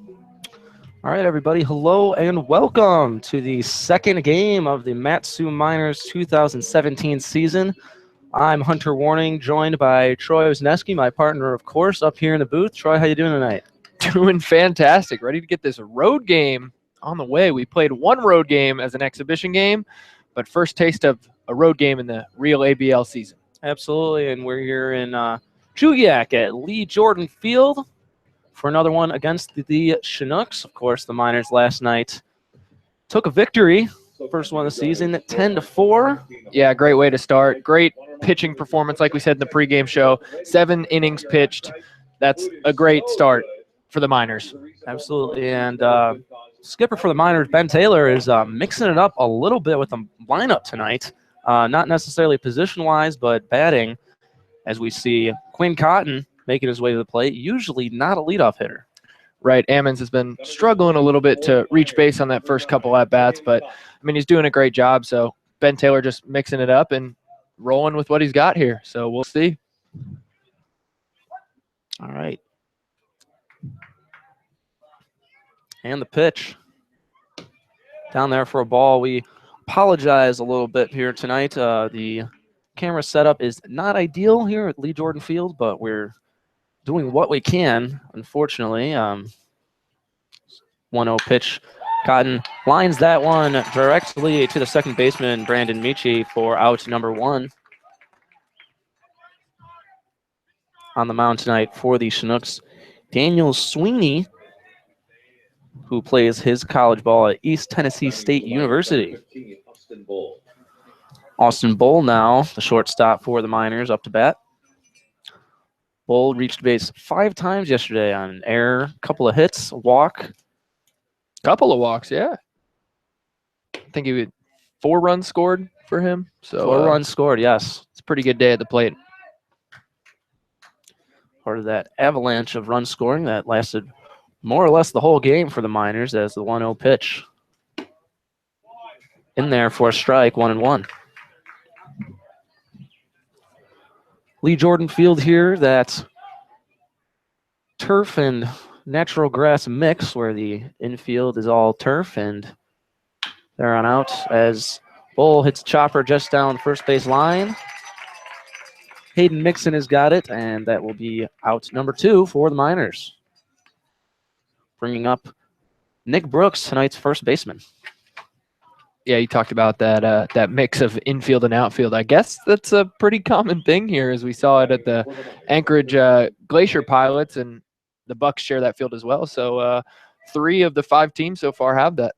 All right, everybody. Hello and welcome to the second game of the Matsu Miners 2017 season. I'm Hunter Warning, joined by Troy Wisniewski, my partner, of course, up here in the booth. Troy, how you doing tonight? Doing fantastic. Ready to get this road game on the way. We played one road game as an exhibition game, but first taste of a road game in the real ABL season. Absolutely, and we're here in Chugiak at Lee Jordan Field for another one against the Chinooks. Of course, the Miners last night took a victory, first one of the season, 10-4. Yeah, great way to start. Great pitching performance, like we said in the pregame show. 7 innings pitched. That's a great start for the Miners. Absolutely, and skipper for the Miners, Ben Taylor, is mixing it up a little bit with the lineup tonight. Not necessarily position-wise, but batting, as we see Quinn Cotton making his way to the plate, usually not a leadoff hitter. Right, Ammons has been struggling a little bit to reach base on that first couple at-bats, but, I mean, he's doing a great job, so Ben Taylor just mixing it up and rolling with what he's got here, so we'll see. All right. And the pitch. Down there for a ball. We apologize a little bit here tonight. The camera setup is not ideal here at Lee Jordan Field, but we're doing what we can, unfortunately. 1-0 pitch. Cotton lines that one directly to the second baseman, Brandon Michi, for out number 1. On the mound tonight for the Chinooks, Daniel Sweeney, who plays his college ball at East Tennessee State University. Austin Bull now, the shortstop for the Miners, up to bat. Bull reached base 5 times yesterday on an error, a couple of hits, a walk. Couple of walks, yeah. I think he had 4 runs scored for him. So 4 runs scored, yes. It's a pretty good day at the plate. Part of that avalanche of run scoring that lasted more or less the whole game for the Miners as the 1-0 pitch. In there for a strike, 1-1. Lee Jordan Field here, that turf and natural grass mix where the infield is all turf, and they're on out as Bull hits a chopper just down first base line. Hayden Mixon has got it, and that will be out number 2 for the Miners. Bringing up Nick Brooks, tonight's first baseman. Yeah, you talked about that that mix of infield and outfield. I guess that's a pretty common thing here, as we saw it at the Anchorage Glacier Pilots, and the Bucks share that field as well. So 3 of the 5 teams so far have that.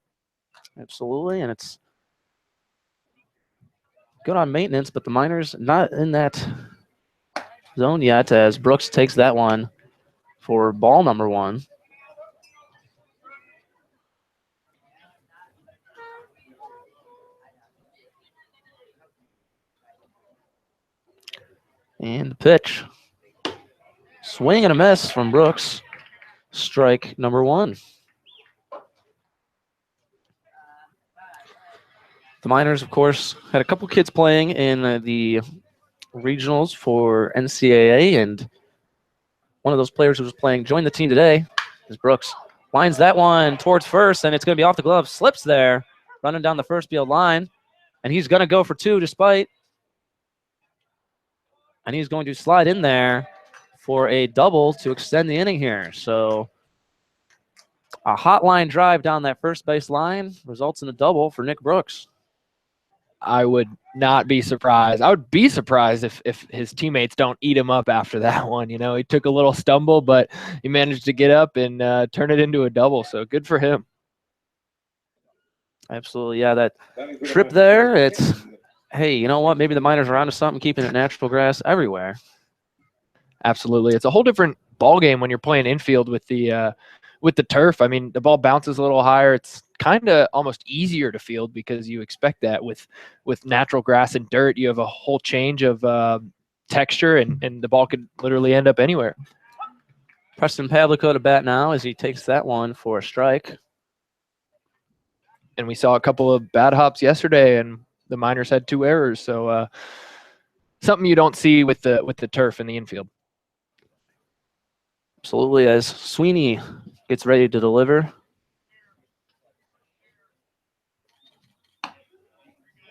Absolutely, and it's good on maintenance, but the Miners not in that zone yet as Brooks takes that one for ball number 1. And the pitch. Swing and a miss from Brooks. Strike number 1. The Miners, of course, had a couple kids playing in the regionals for NCAA, and one of those players who was playing joined the team today is Brooks. Lines that one towards first, and it's going to be off the glove. Slips there, running down the first field line, and he's going to go for 2 despite. And he's going to slide in there for a double to extend the inning here. So a hot line drive down that first base line results in a double for Nick Brooks. I would not be surprised. I would be surprised if his teammates don't eat him up after that one. You know, he took a little stumble, but he managed to get up and turn it into a double. So good for him. Absolutely, yeah. That trip there, it's, hey, you know what? Maybe the Miners are onto something, keeping it natural grass everywhere. Absolutely. It's a whole different ball game when you're playing infield with the turf. I mean, the ball bounces a little higher. It's kind of almost easier to field because you expect that with natural grass and dirt. You have a whole change of texture, and the ball could literally end up anywhere. Preston Pavlico to bat now as he takes that one for a strike. And we saw a couple of bad hops yesterday, and the Miners had 2 errors. So something you don't see with the turf in the infield. Absolutely, as Sweeney gets ready to deliver.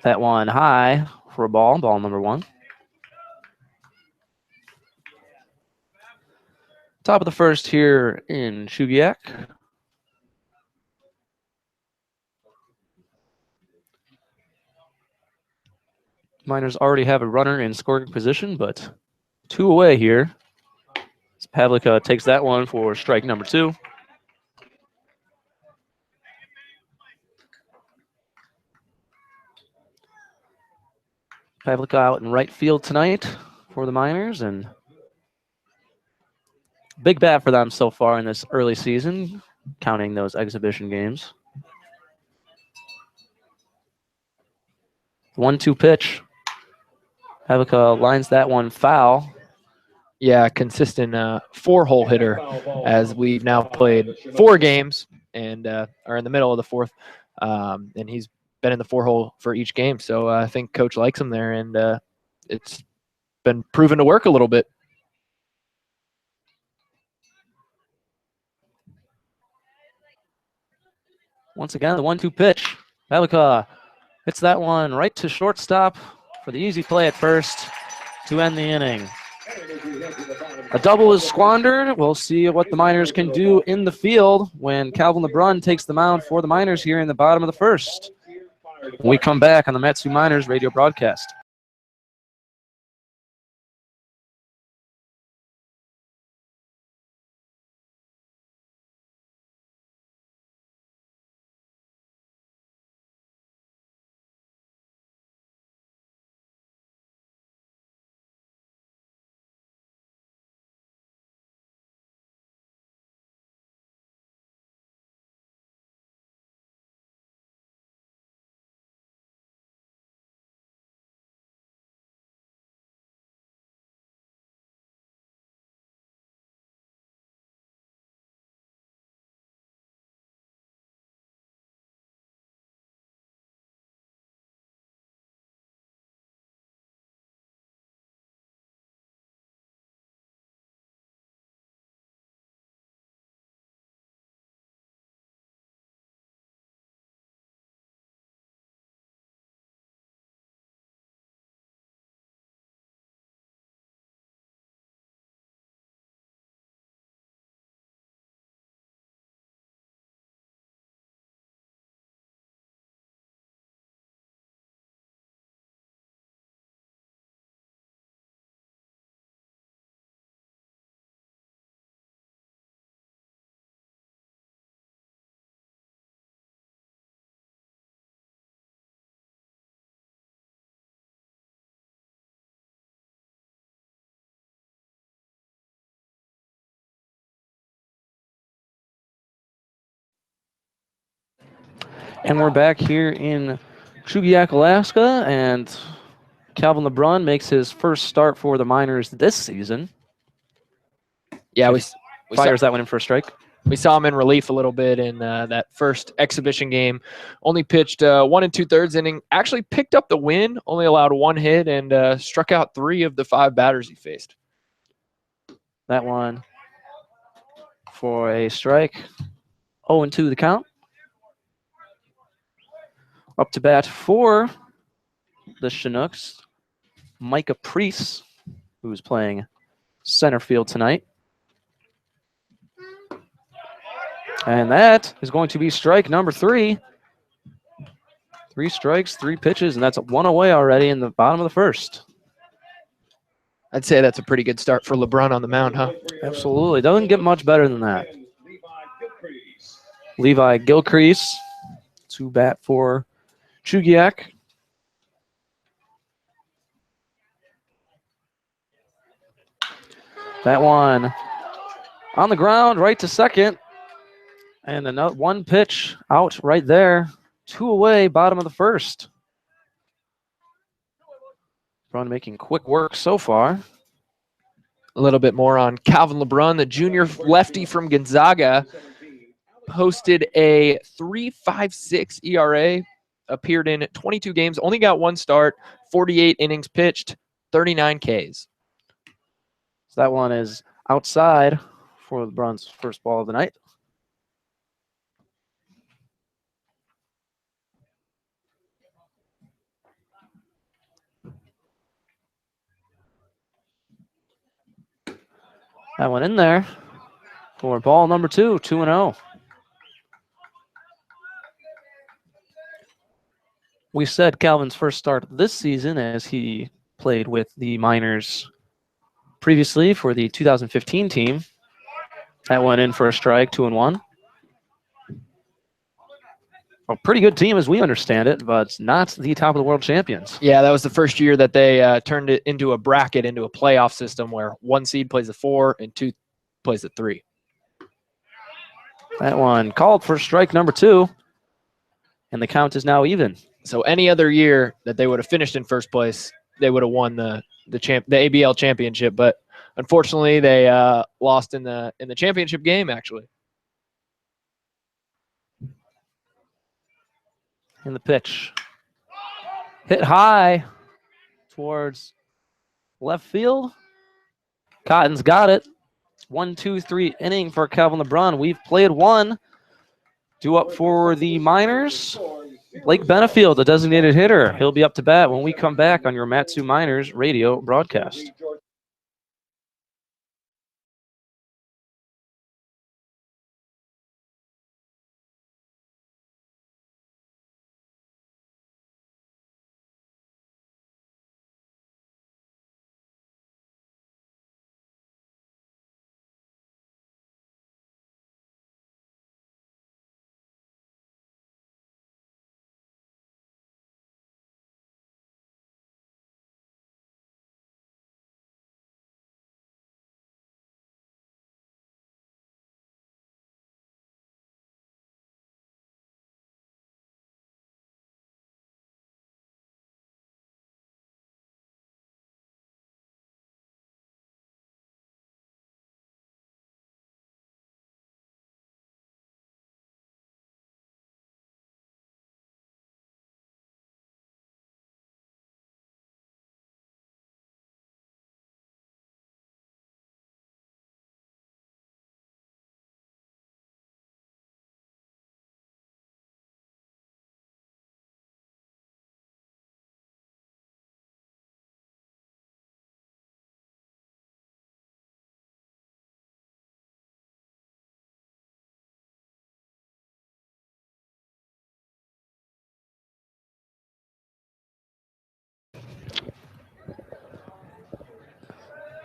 That one high for a ball number 1. Top of the first here in Chugiak. Miners already have a runner in scoring position, but 2 away here. Pavlica takes that one for strike number 2. Pavlica out in right field tonight for the Miners, and big bat for them so far in this early season, counting those exhibition games. 1-2 pitch. Pavlica lines that one foul. Yeah, consistent 4-hole hitter, as we've now played 4 games and are in the middle of the 4th, and he's been in the 4-hole for each game. So I think Coach likes him there, and it's been proven to work a little bit. Once again, the 1-2 pitch. Pavlica hits that one right to shortstop for the easy play at first to end the inning. A double is squandered. We'll see what the Miners can do in the field when Calvin LeBrun takes the mound for the Miners here in the bottom of the first. When we come back on the Matsu Miners radio broadcast. And we're back here in Chugiak, Alaska, and Calvin LeBrun makes his first start for the Miners this season. Yeah, we fires that one in for a strike. We saw him in relief a little bit in that first exhibition game. Only pitched 1 2/3 inning. Actually picked up the win. Only allowed 1 hit and struck out 3 of the 5 batters he faced. That one for a strike. 0-2 the count. Up to bat for the Chinooks, Micah Priest, who's playing center field tonight. And that is going to be strike number 3. 3 strikes, 3 pitches, and that's 1 away already in the bottom of the first. I'd say that's a pretty good start for LeBrun on the mound, huh? Absolutely. Doesn't get much better than that. Levi Gilcrease to bat for Chugiak. That one on the ground, right to second. And another 1 pitch out right there. 2 away, bottom of the first. LeBrun making quick work so far. A little bit more on Calvin LeBrun, the junior lefty from Gonzaga. Posted a 3.56 ERA, appeared in 22 games, only got 1 start, 48 innings pitched, 39 Ks. So that one is outside for LeBrun's first ball of the night. That went in there for ball number 2, 2-0. We said Calvin's first start this season as he played with the minors previously for the 2015 team. That went in for a strike, 2-1. A pretty good team as we understand it, but not the top of the world champions. Yeah, that was the first year that they turned it into a bracket, into a playoff system where 1 seed plays a 4 and 2 plays a 3. That one called for strike number 2, and the count is now even. So any other year that they would have finished in first place, they would have won the ABL championship. But unfortunately, they lost in the championship game. Actually, In the pitch, hit high towards left field. Cotton's got it. 1-2-3 inning for Calvin LeBron. We've played 1. Due up for the minors, Blake Benefield, a designated hitter. He'll be up to bat when we come back on your Matsu Miners radio broadcast.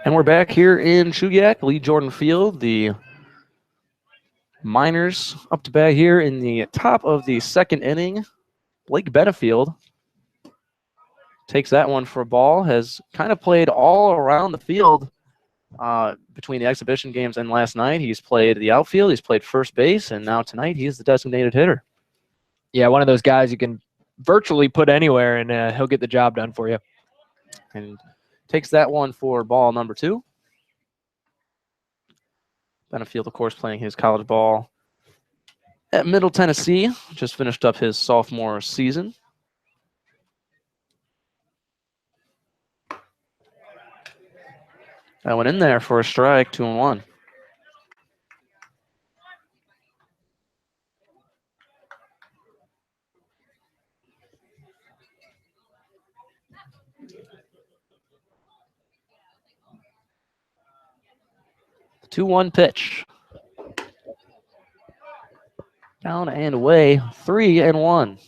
And we're back here in Chugiak, Lee Jordan Field. The minors up to bat here in the top of the second inning. Blake Benefield takes that one for a ball, has kind of played all around the field between the exhibition games and last night. He's played the outfield, he's played first base, and now tonight he's the designated hitter. Yeah, one of those guys you can virtually put anywhere, and he'll get the job done for you. And takes that one for ball number 2. Benefield, of course, playing his college ball at Middle Tennessee. Just finished up his sophomore season. That went in there for a strike, 2-1. The 2-1 pitch. Down and away, 3-1.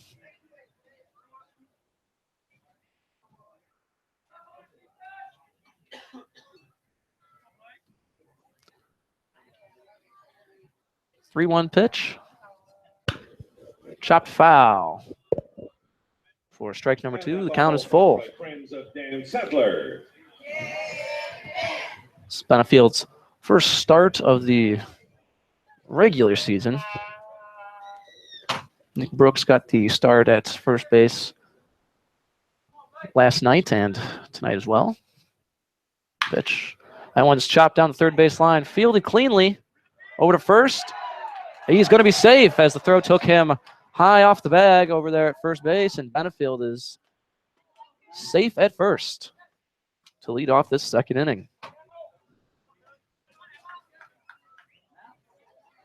Three-one pitch. Chopped foul. For strike number 2, the count is full. It's Benefield's first start of the regular season. Nick Brooks got the start at first base last night and tonight as well. Pitch. That one's chopped down the third base line. Fielded cleanly over to first. He's going to be safe as the throw took him high off the bag over there at first base, and Benefield is safe at first to lead off this second inning.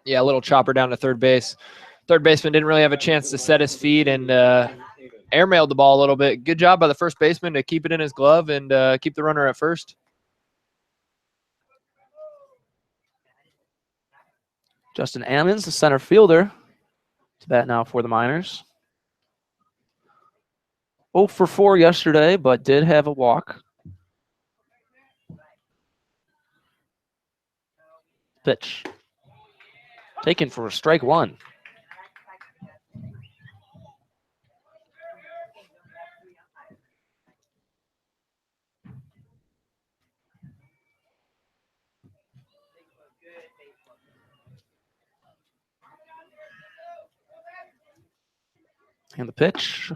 Yeah, a little chopper down to third base. Third baseman didn't really have a chance to set his feet and airmailed the ball a little bit. Good job by the first baseman to keep it in his glove and keep the runner at first. Justin Ammons, the center fielder, to bat now for the Miners. 0 for 4 yesterday, but did have a walk. Pitch. Taken for strike one. And the pitch.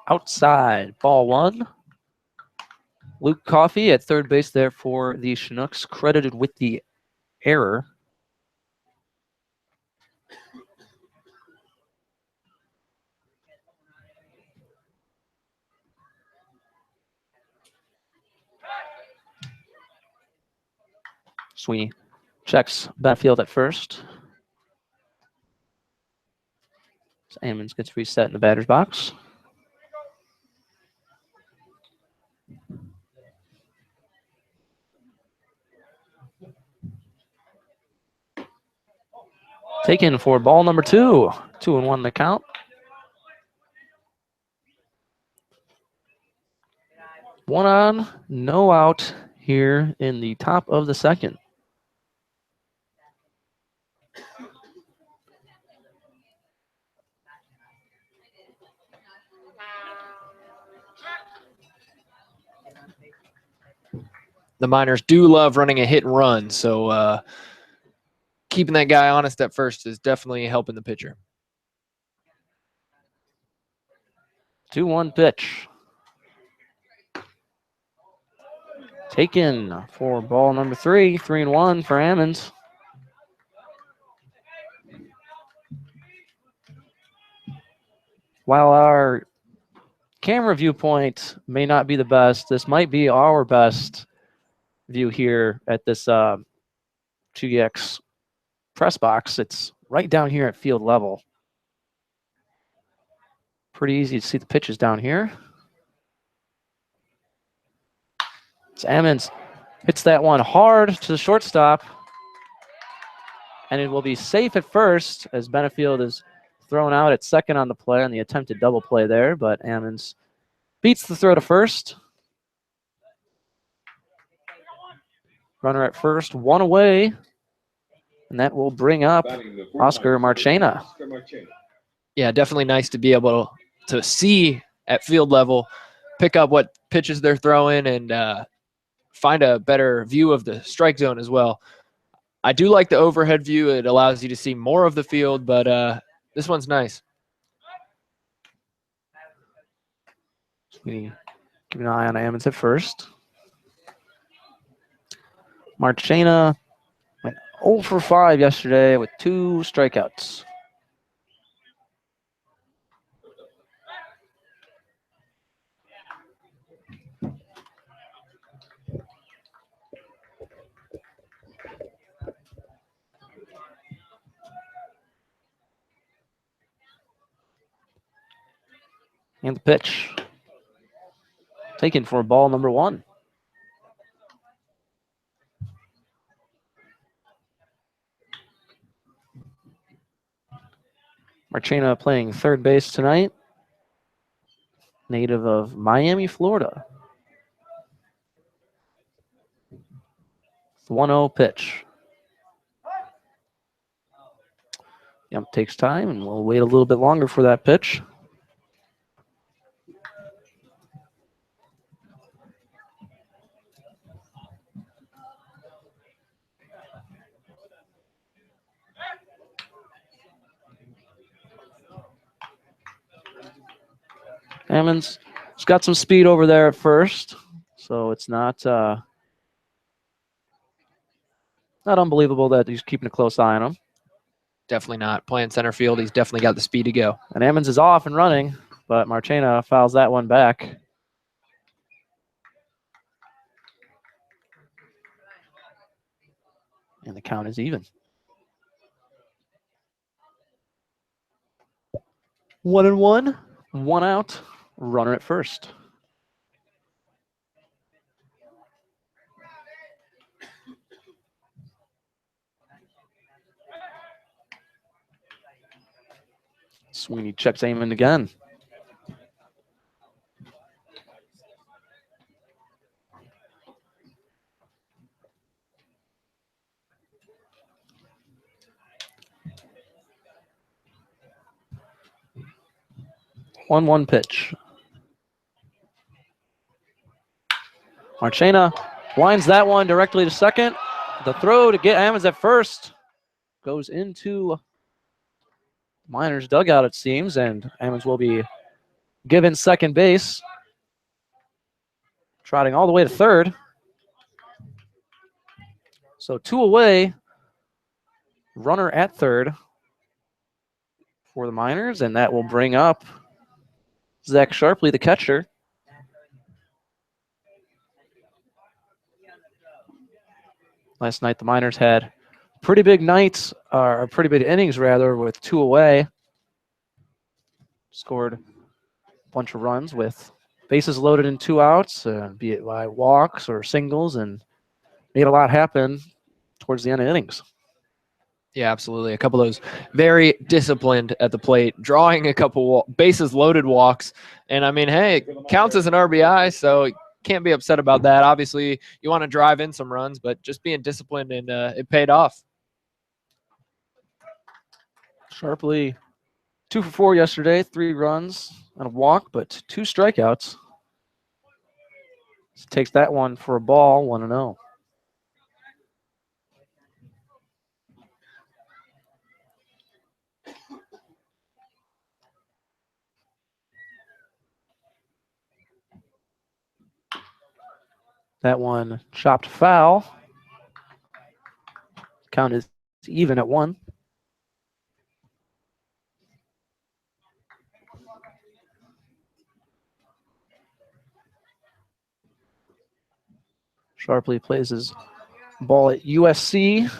Outside. Ball one. Luke Coffey at third base there for the Chinooks, credited with the error. Sweeney checks Benfield at first. So Ammons gets reset in the batter's box. Taken for ball number 2. 2-1 the count. 1 on, no out here in the top of the second. The Miners do love running a hit and run, so keeping that guy honest at first is definitely helping the pitcher. 2-1 pitch. Taken for ball number 3. 3-1 for Ammons. While our camera viewpoint may not be the best, this might be our best view here at this Chugiak's press box. It's right down here at field level. Pretty easy to see the pitches down here. It's Ammons hits that one hard to the shortstop, and it will be safe at first as Benefield is thrown out at second on the play on the attempted double play there, but Ammons beats the throw to first. Runner at first, 1 away, and that will bring up Oscar Marchena. Yeah, definitely nice to be able to see at field level, pick up what pitches they're throwing, and find a better view of the strike zone as well. I do like the overhead view. It allows you to see more of the field, but this one's nice. We keep an eye on Ammons at first. Marchena went 0 for 5 yesterday with 2 strikeouts. And the pitch. Taken for ball number 1. Marchena playing third base tonight. Native of Miami, Florida. 1-0 pitch. Yep, takes time, and we'll wait a little bit longer for that pitch. Ammons has got some speed over there at first, so it's not unbelievable that he's keeping a close eye on him. Definitely not. Playing center field, he's definitely got the speed to go. And Ammons is off and running, but Marchena fouls that one back. And the count is even. 1-1, 1 out, runner at first. Sweeney checks aim in again. One pitch. Marchena winds that one directly to second. The throw to get Ammons at first goes into Miners' dugout, it seems, and Ammons will be given second base. Trotting all the way to third. So 2 away. Runner at third for the Miners, and that will bring up Zach Sharpley, the catcher. Last night, the Miners had pretty big nights, or pretty big innings, rather, with 2 away. Scored a bunch of runs with bases loaded and 2 outs, be it by walks or singles, and made a lot happen towards the end of innings. Yeah, absolutely. A couple of those very disciplined at the plate, drawing a couple bases loaded walks. And I mean, hey, it counts as an RBI, so can't be upset about that. Obviously, you want to drive in some runs, but just being disciplined, and it paid off. Sharpley, 2 for 4 yesterday, 3 runs and a walk, but 2 strikeouts. Takes that one for a ball, 1-0. That one chopped foul. Count is even at 1. Sharpley plays his ball at USC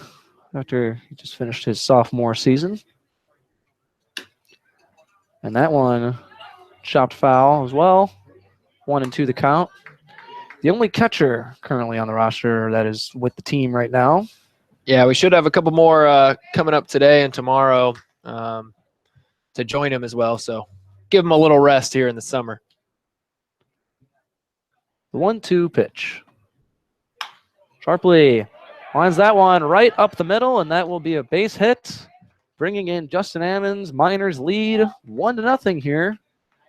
after he just finished his sophomore season. And that one chopped foul as well. 1-2 the count. The only catcher currently on the roster that is with the team right now. Yeah, we should have a couple more coming up today and tomorrow to join him as well. So give him a little rest here in the summer. The 1-2 pitch. Sharpley lines that one right up the middle, and that will be a base hit, bringing in Justin Ammons. Miners lead 1-0 here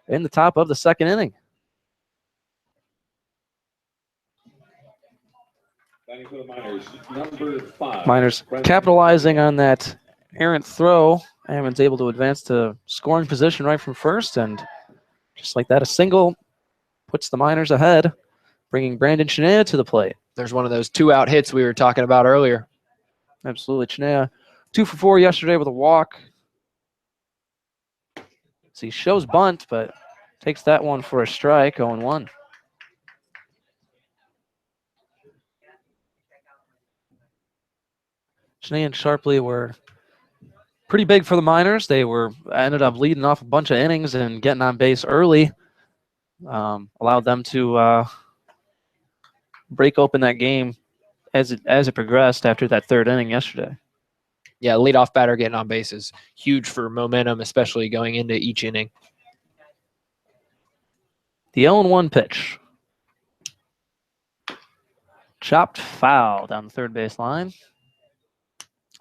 in the top of the second inning. Miners capitalizing on that errant throw. Ammons able to advance to scoring position right from first, and just like that, a single puts the Miners ahead, bringing Brandon Chinea to the plate. There's one of those 2-out hits we were talking about earlier. Absolutely. Chinea, 2 for 4 yesterday with a walk. So he shows bunt, but takes that one for a strike, 0-1. Chinea and Sharpley were pretty big for the Miners. They ended up leading off a bunch of innings and getting on base early. Allowed them to break open that game as it progressed after that third inning yesterday. Yeah, leadoff batter getting on base is huge for momentum, especially going into each inning. The 0-1 pitch. Chopped foul down the third base line.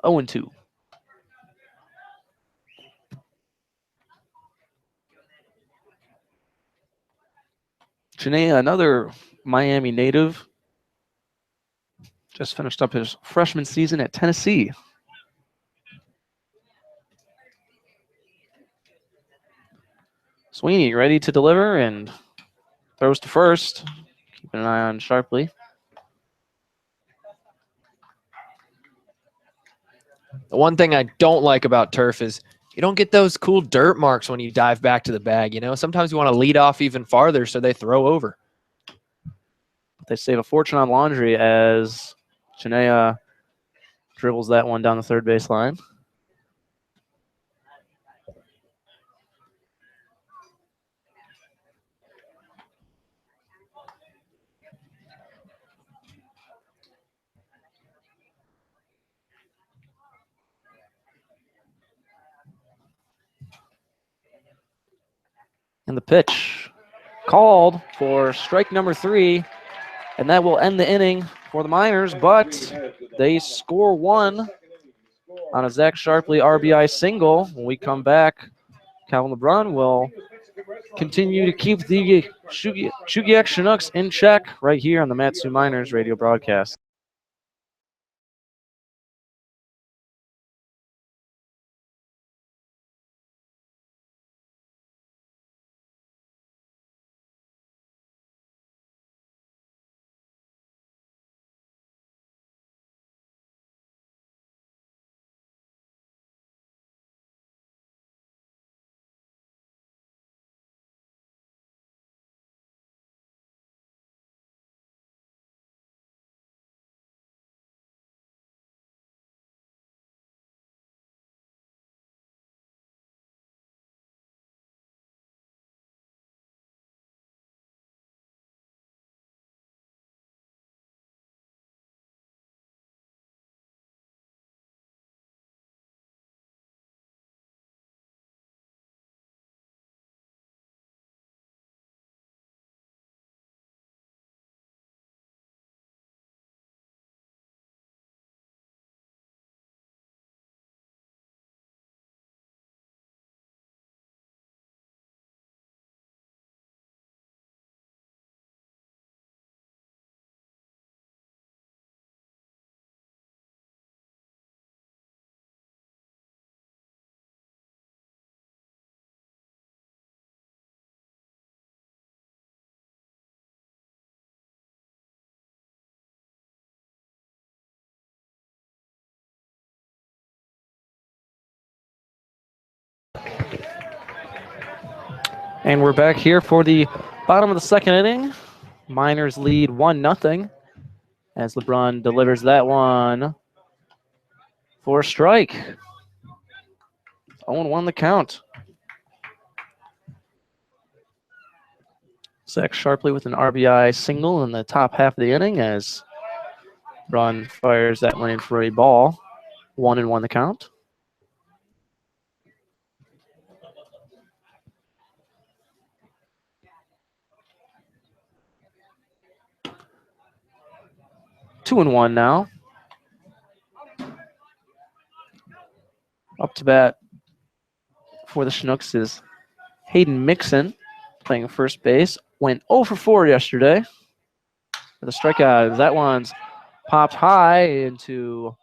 0-2. Chinea, another Miami native, just finished up his freshman season at Tennessee. Sweeney ready to deliver and throws to first. Keeping an eye on Sharpley. The one thing I don't like about turf is you don't get those cool dirt marks when you dive back to the bag. You know, sometimes you want to lead off even farther so they throw over. They save a fortune on laundry as Chinea dribbles that one down the third base line. And the pitch called for strike number 3, and that will end the inning for the Miners, but they score 1 on a Zach Sharpley RBI single. When we come back, Calvin LeBrun will continue to keep the Chugiak Chinooks in check right here on the Matsu Miners radio broadcast. And we're back here for the bottom of the second inning. Miners lead 1-0 as LeBrun delivers that one for a strike. 0-1 the count. Zach Sharpley with an RBI single in the top half of the inning as LeBrun fires that one in for a ball. 1-1 the count. Two and one now. Up to bat for the Chinooks is Hayden Mixon, playing first base. Went 0 for 4 yesterday with a strikeout. That one's popped high into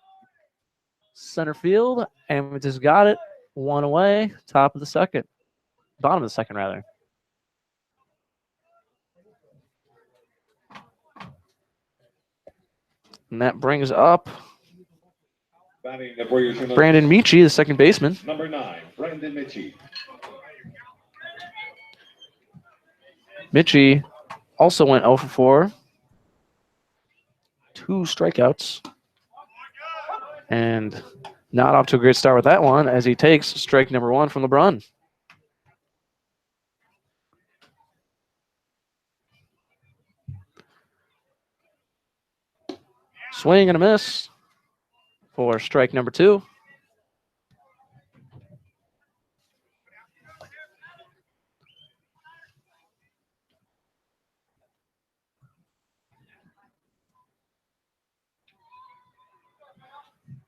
center field, and we just got it. One away, top of the second. Bottom of the second, rather. And that brings up Brandon Michi, the second baseman. Number 9, Brandon Michi. Michi also went 0 for 4. 2 strikeouts. And not off to a great start with that one as he takes strike number 1 from LeBrun. Swing and a miss for strike number 2.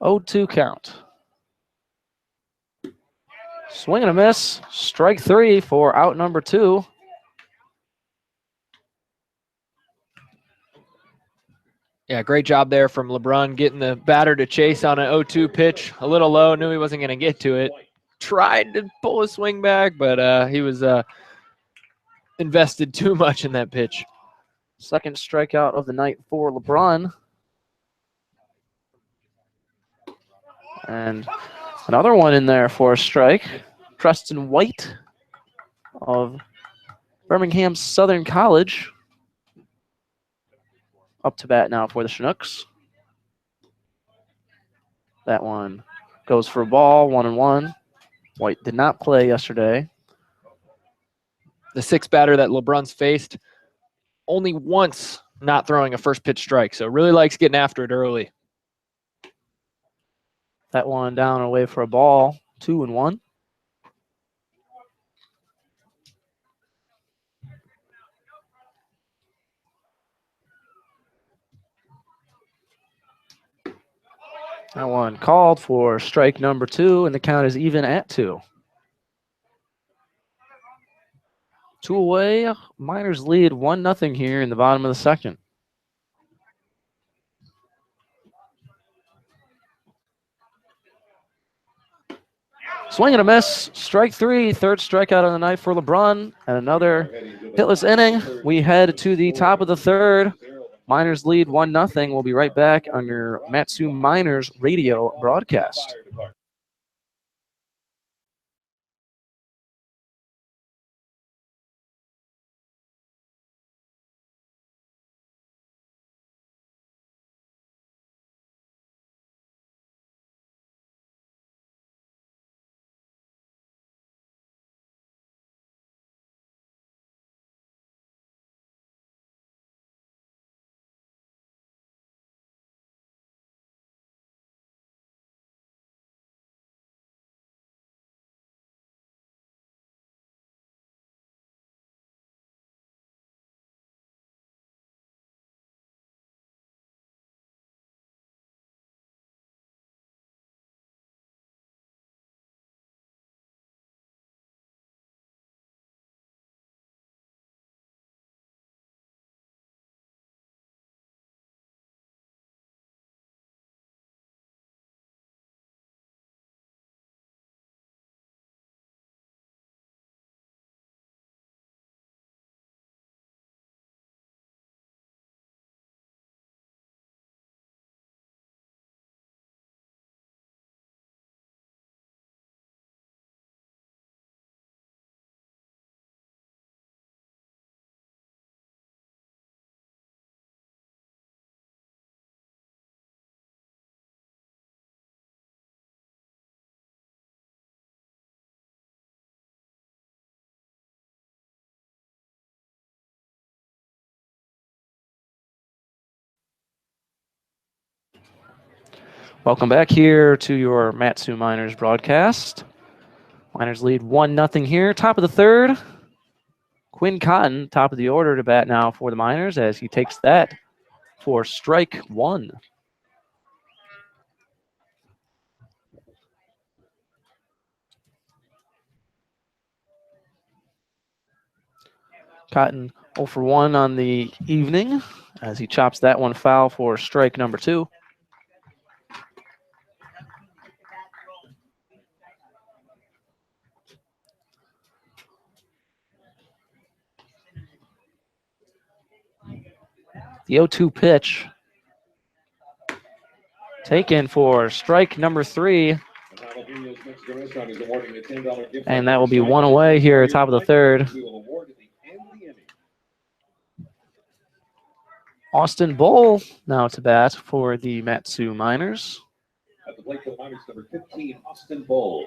Oh, 2 count. Swing and a miss. Strike 3 for out number 2. Yeah, great job there from LeBrun getting the batter to chase on an 0-2 pitch. A little low, knew he wasn't going to get to it. Tried to pull a swing back, but he was invested too much in that pitch. Second strikeout of the night for LeBrun. And another one in there for a strike. Preston White of Birmingham Southern College. Up to bat now for the Chinooks. That one goes for a ball, 1-1. White did not play yesterday. The 6th batter that LeBrun's faced, only once not throwing a first pitch strike, so really likes getting after it early. That one down and away for a ball, 2-1. That one called for strike number 2, and the count is even at 2. 2 away. Miners lead 1-0 here in the bottom of the second. Swing and a miss. Strike 3. Third strikeout of the night for LeBron. And another hitless inning. We head to the top of the third. Miners lead 1-0. We'll be right back on your Matsu Miners radio broadcast. Welcome back here to your Matsu Miners broadcast. Miners lead 1-0 here. Top of the third. Quinn Cotton, top of the order to bat now for the Miners as he takes that for strike 1. Cotton 0 for 1 on the evening as he chops that one foul for strike number 2. The 0-2 pitch taken for strike number 3. And that will be 1 away here at top of the third. Austin Bull now to bat for the Matsu Miners. At the plate for the Miners, number 15, Austin Bull.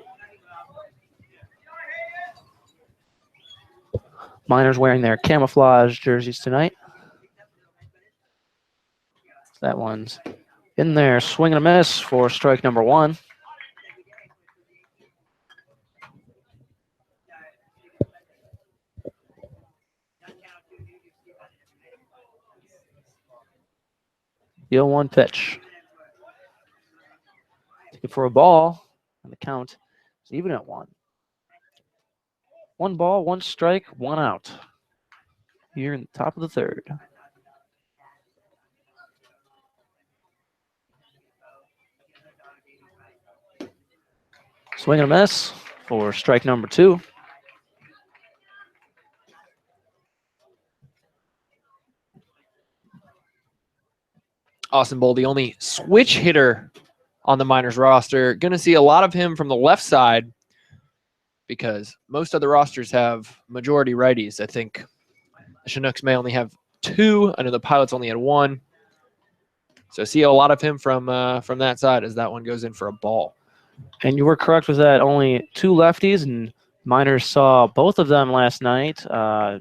Miners wearing their camouflage jerseys tonight. That one's in there, swing and a miss for strike number 1. The 0-1 pitch. Taken for a ball, and the count is even at 1. 1 ball, 1 strike, 1 out. Here in the top of the third. Swing and a miss for strike number 2. Austin Bull, the only switch hitter on the Miners roster. Going to see a lot of him from the left side because most other rosters have majority righties. I think the Chinooks may only have 2. I know the Pilots only had 1. So see a lot of him from that side as that one goes in for a ball. And you were correct with that. Only 2 lefties, and Miners saw both of them last night.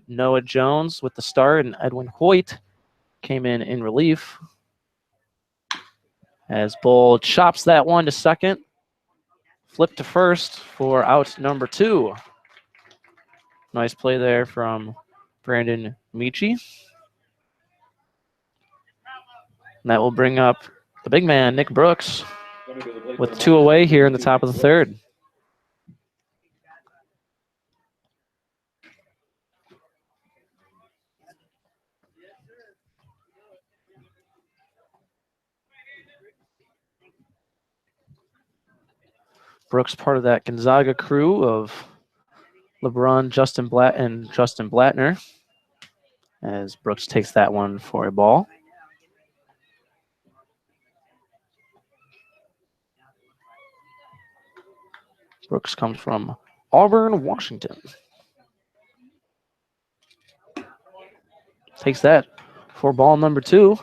Noah Jones with the start, and Edwin Hoyt came in relief. As Bull chops that one to second. Flip to first for out number 2. Nice play there from Brandon Michi. And that will bring up the big man, Nick Brooks. with 2 away here in the top of the third. Brooks part of that Gonzaga crew of LeBron, Justin Blattner, as Brooks takes that one for a ball. Brooks comes from Auburn, Washington. Takes that for ball number 2.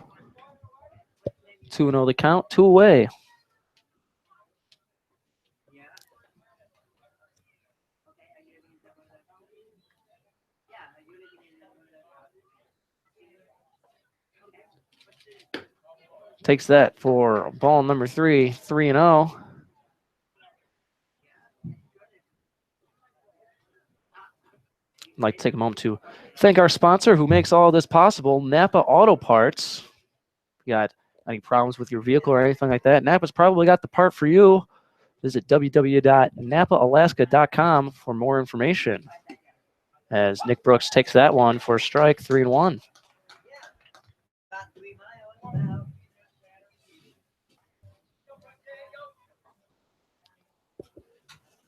2-0 the count, 2 away. Takes that for ball number 3, 3-0. I'd like to take a moment to thank our sponsor who makes all this possible, Napa Auto Parts. If you got any problems with your vehicle or anything like that, Napa's probably got the part for you. Visit www.napaalaska.com for more information. As Nick Brooks takes that one for a strike, 3-1.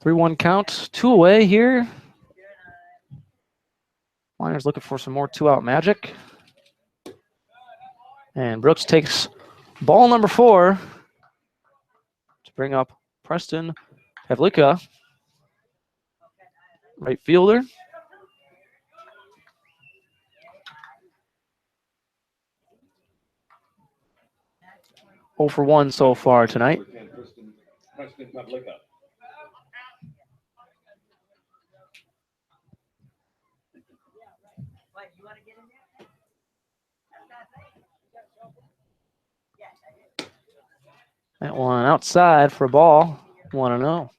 Three-one count, 2 away here. Miners looking for some more 2-out magic. And Brooks takes ball number 4 to bring up Preston Pavlika, right fielder. Oh for 1 so far tonight. Preston Pavlika. That one outside for a ball, 1-0.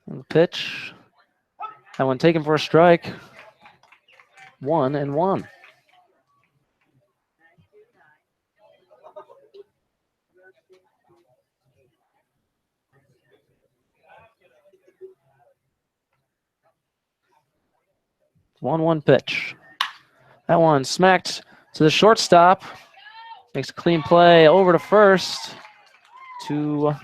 And the pitch. That one taken for a strike. 1-1. One pitch. That one smacked to the shortstop. Makes a clean play over to first to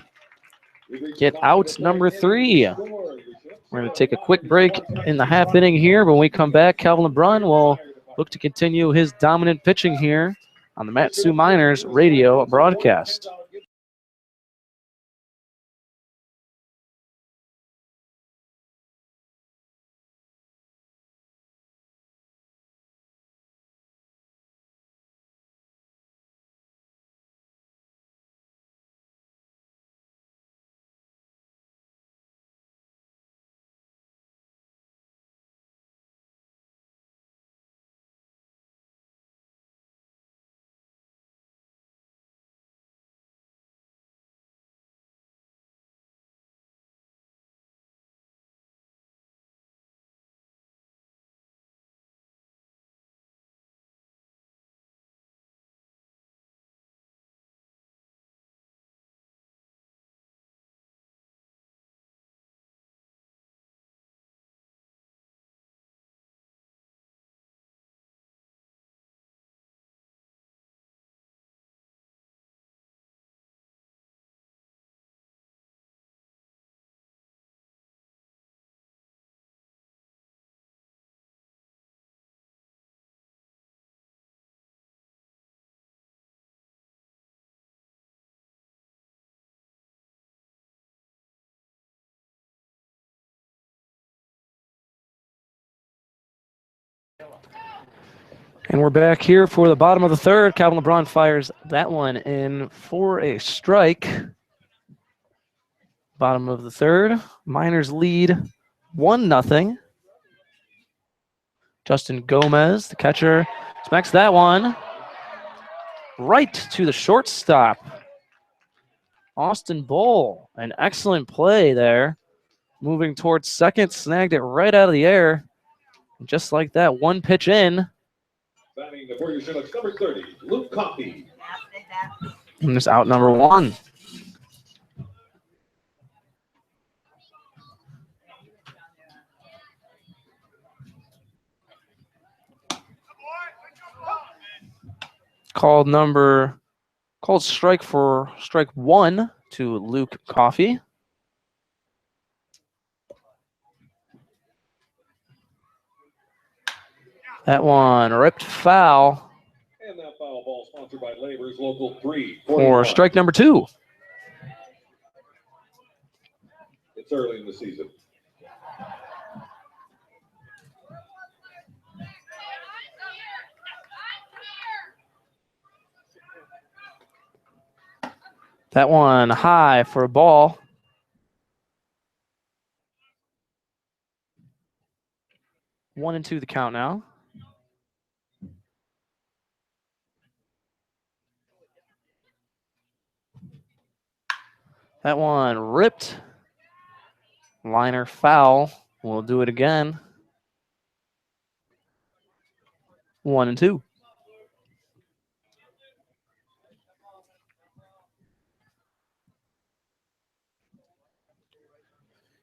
get out number 3. We're going to take a quick break in the half inning here. When we come back, Calvin LeBrun will look to continue his dominant pitching here on the Mat-Su Miners radio broadcast. And we're back here for the bottom of the third. Calvin LeBrun fires that one in for a strike. Bottom of the third. Miners lead 1-0. Justin Gomez, the catcher, smacks that one right to the shortstop. Austin Bull, an excellent play there moving towards second, snagged it right out of the air. And just like that, one pitch in. Batting for your Chinooks, number 30, Luke Coffey. And it's out number one. Called strike one to Luke Coffey. That one ripped foul And that foul ball sponsored by Labor's Local 3. for strike number two. It's early in the season. That one high for a ball. One and two the count now. That one ripped. Liner foul. We'll do it again. 1 and 2.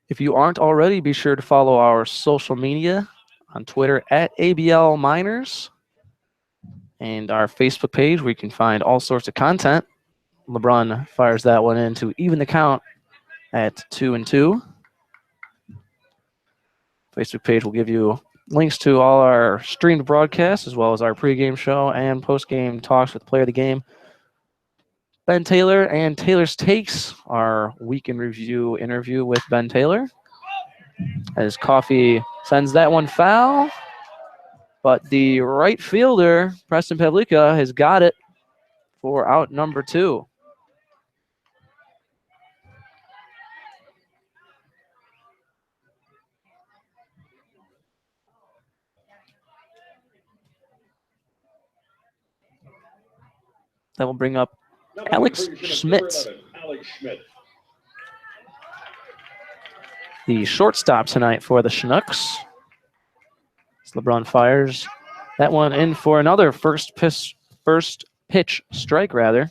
If you aren't already, be sure to follow our social media on Twitter at ABL Miners and our Facebook page where you can find all sorts of content. LeBron fires that one in to even the count at 2 and 2. Facebook page will give you links to all our streamed broadcasts as well as our pregame show and postgame talks with player of the game. Ben Taylor and Taylor's Takes, our week in review interview with Ben Taylor. As Coffey sends that one foul, but the right fielder, Preston Pavlika, has got it for out number 2. That will bring up Alex Schmidt, the shortstop tonight for the Chinooks. As LeBron fires that one in for another first pitch strike, rather.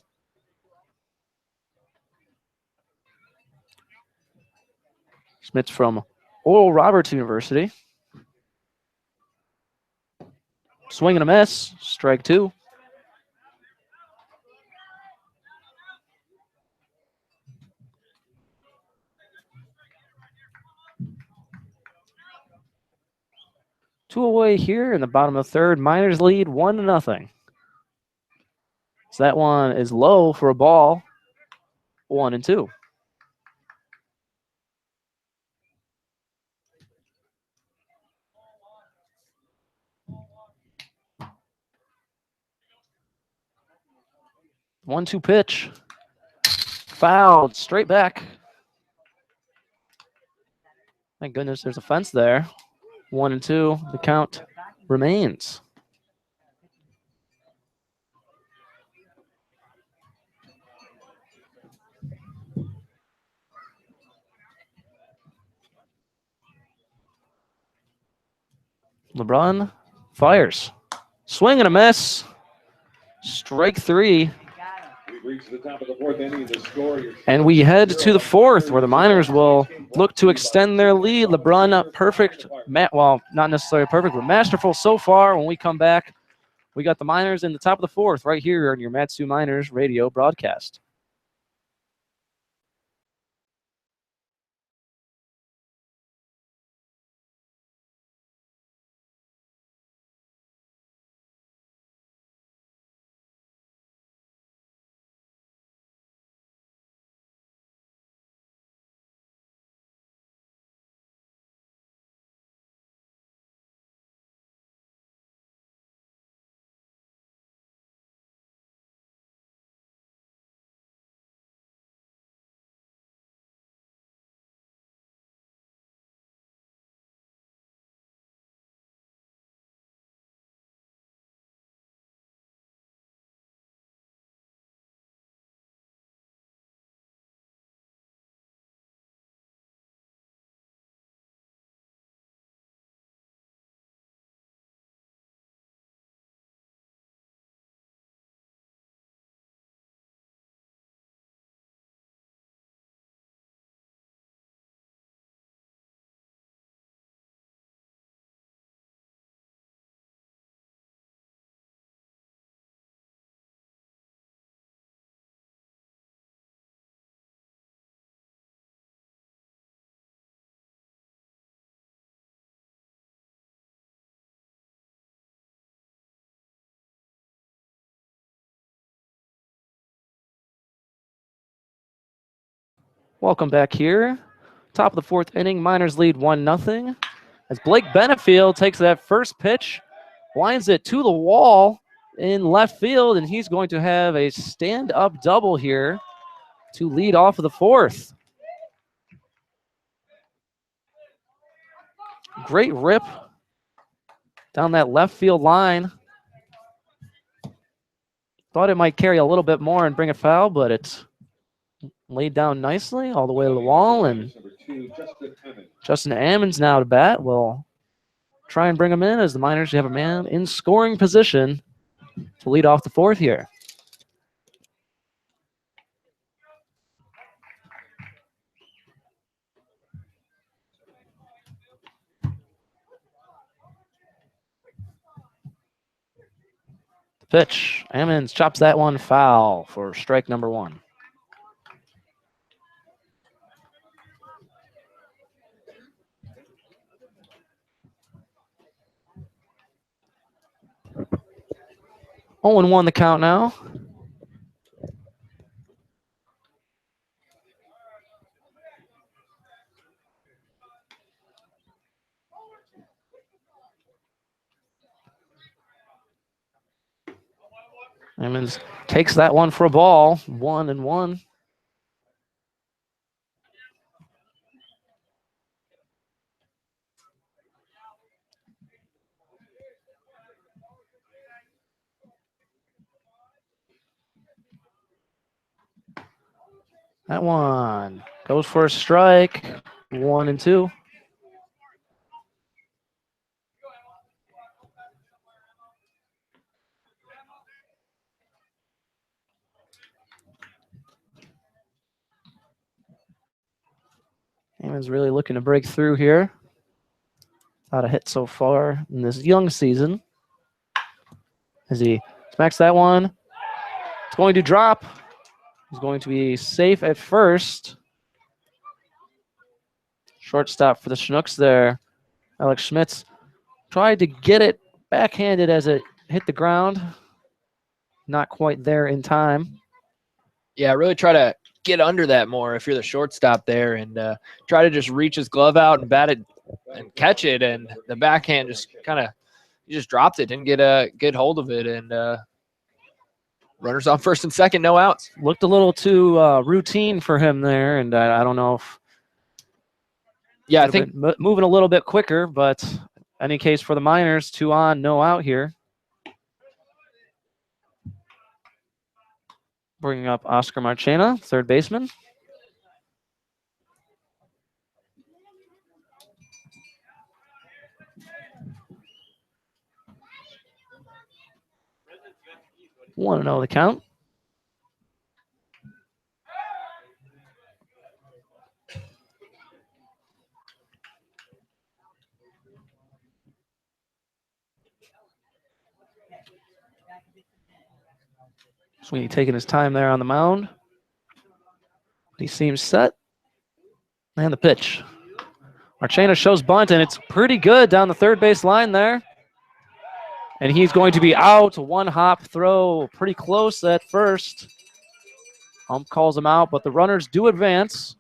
Schmidt's from Oral Roberts University. Swing and a miss, strike 2. Two away here in the bottom of the third. Miners lead 1-0. So that one is low for a ball. 1 and 2. One-two pitch. Fouled straight back. Thank goodness there's a fence there. 1 and 2. The count remains. LeBron fires. Swing and a miss. Strike 3. And we head to the fourth, where the Miners will look to extend their lead. LeBron, perfect, well, not necessarily perfect, but masterful so far. When we come back, we got the Miners in the top of the fourth right here on your Matsu Miners radio broadcast. Welcome back here. Top of the fourth inning, Miners lead 1-0. As Blake Benefield takes that first pitch, lines it to the wall in left field, and he's going to have a stand-up double here to lead off of the fourth. Great rip down that left field line. Thought it might carry a little bit more and bring a foul, but it's laid down nicely all the way to the wall. And Justin Ammons now to bat. Will try and bring him in as the Miners have a man in scoring position to lead off the fourth here. The pitch. Ammons chops that one foul for strike number one. Oh, and 1 the count now. Ammons takes that one for a ball. 1-1. That one goes for a strike. 1-2. Ammons really looking to break through here. Not a hit so far in this young season. As he smacks that one. It's going to drop. He's going to be safe at first. Shortstop for the Chinooks there. Alex Schmitz tried to get it backhanded as it hit the ground. Not quite there in time. Yeah, really try to get under that more if you're the shortstop there, and try to just reach his glove out and bat it and catch it. And the backhand just he just dropped it, didn't get a good hold of it, and runners on first and second, no outs. Looked a little too routine for him there, and I don't know if. Yeah, I think moving a little bit quicker, but any case for the Miners, 2 on, no out here. Bringing up Oscar Marchena, third baseman. Want to know the count? Sweeney taking his time there on the mound. He seems set. And the pitch. Marchena shows bunt, and it's pretty good down the third base line there. And he's going to be out. 1 hop throw, pretty close at first. Ump calls him out, but the runners do advance.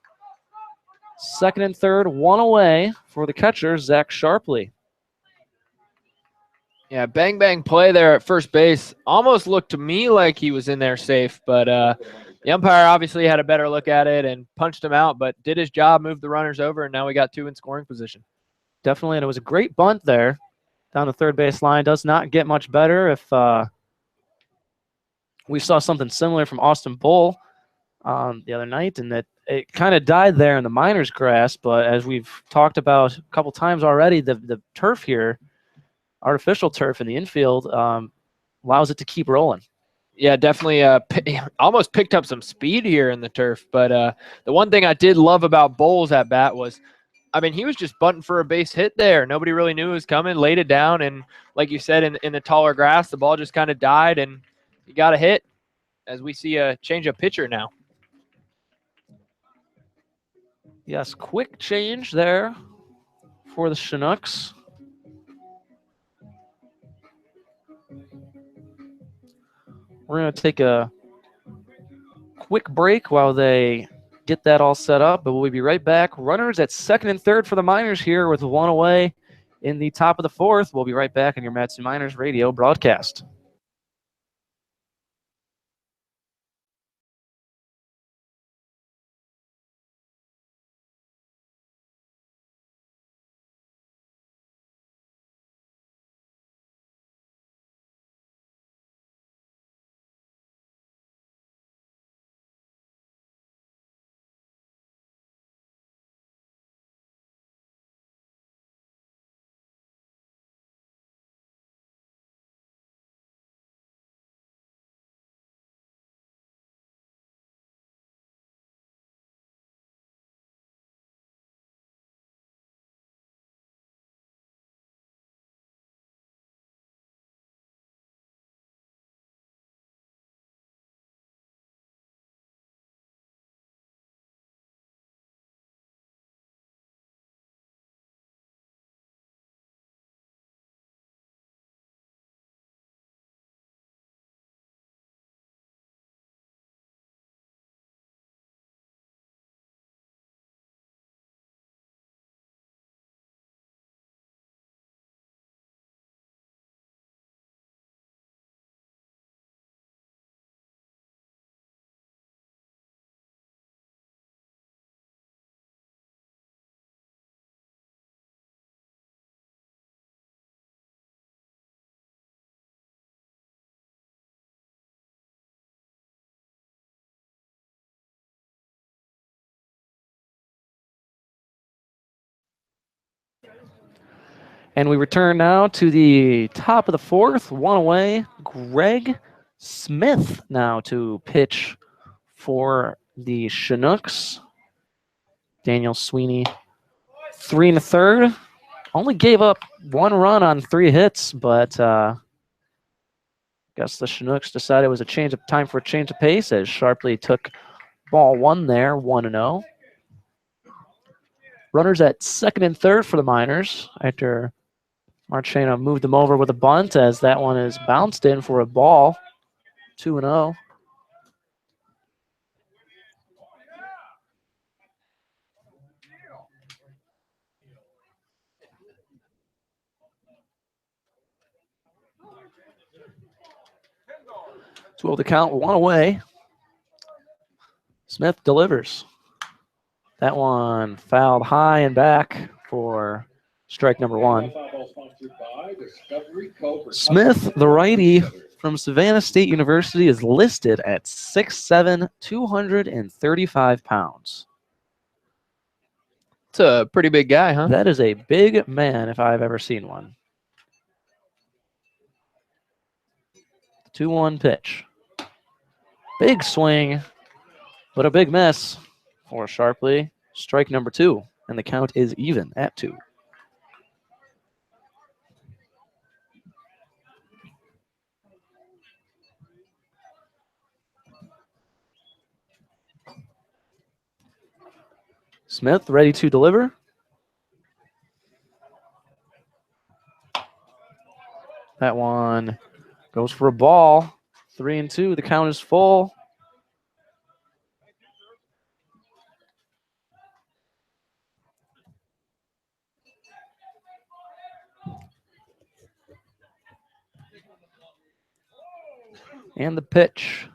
Second and third, 1 away for the catcher, Zach Sharpley. Yeah, bang play there at first base. Almost looked to me like he was in there safe, but the umpire obviously had a better look at it and punched him out, but did his job, moved the runners over, and now we got 2 in scoring position. Definitely, and it was a great bunt there down the third base line. Does not get much better. If we saw something similar from Austin Bull the other night, and that it kind of died there in the Miners' grass, but as we've talked about a couple times already, the turf here, artificial turf in the infield, allows it to keep rolling. Yeah, definitely almost picked up some speed here in the turf. But the one thing I did love about Bowles at bat was, I mean, he was just bunting for a base hit there. Nobody really knew it was coming, laid it down, and like you said, in the taller grass, the ball just kind of died, and he got a hit as we see a change-up pitcher now. Yes, quick change there for the Chinooks. We're going to take a quick break while they get that all set up, but we'll be right back. Runners at second and third for the Miners here with one away in the top of the fourth. We'll be right back on your Matsu Miners radio broadcast. And we return now to the top of the fourth, one away. Greg Smith now to pitch for the Chinooks. Daniel Sweeney, 3 1/3. Only gave up 1 run on 3 hits, but guess the Chinooks decided it was time for a change of pace as Sharpley took ball 1 there, 1-0. Runners at second and third for the Miners after Marchena moved them over with a bunt as that one is bounced in for a ball, 2-0. So the count, 1 away. Smith delivers. That one fouled high and back for strike number 1. Smith, the righty from Savannah State University, is listed at 6'7", 235 pounds. It's a pretty big guy, huh? That is a big man if I've ever seen one. 2-1 pitch. Big swing, but a big miss for Sharpley. Strike number 2, and the count is even at 2. Smith ready to deliver. That one goes for a ball. 3-2. The count is full. And the pitch.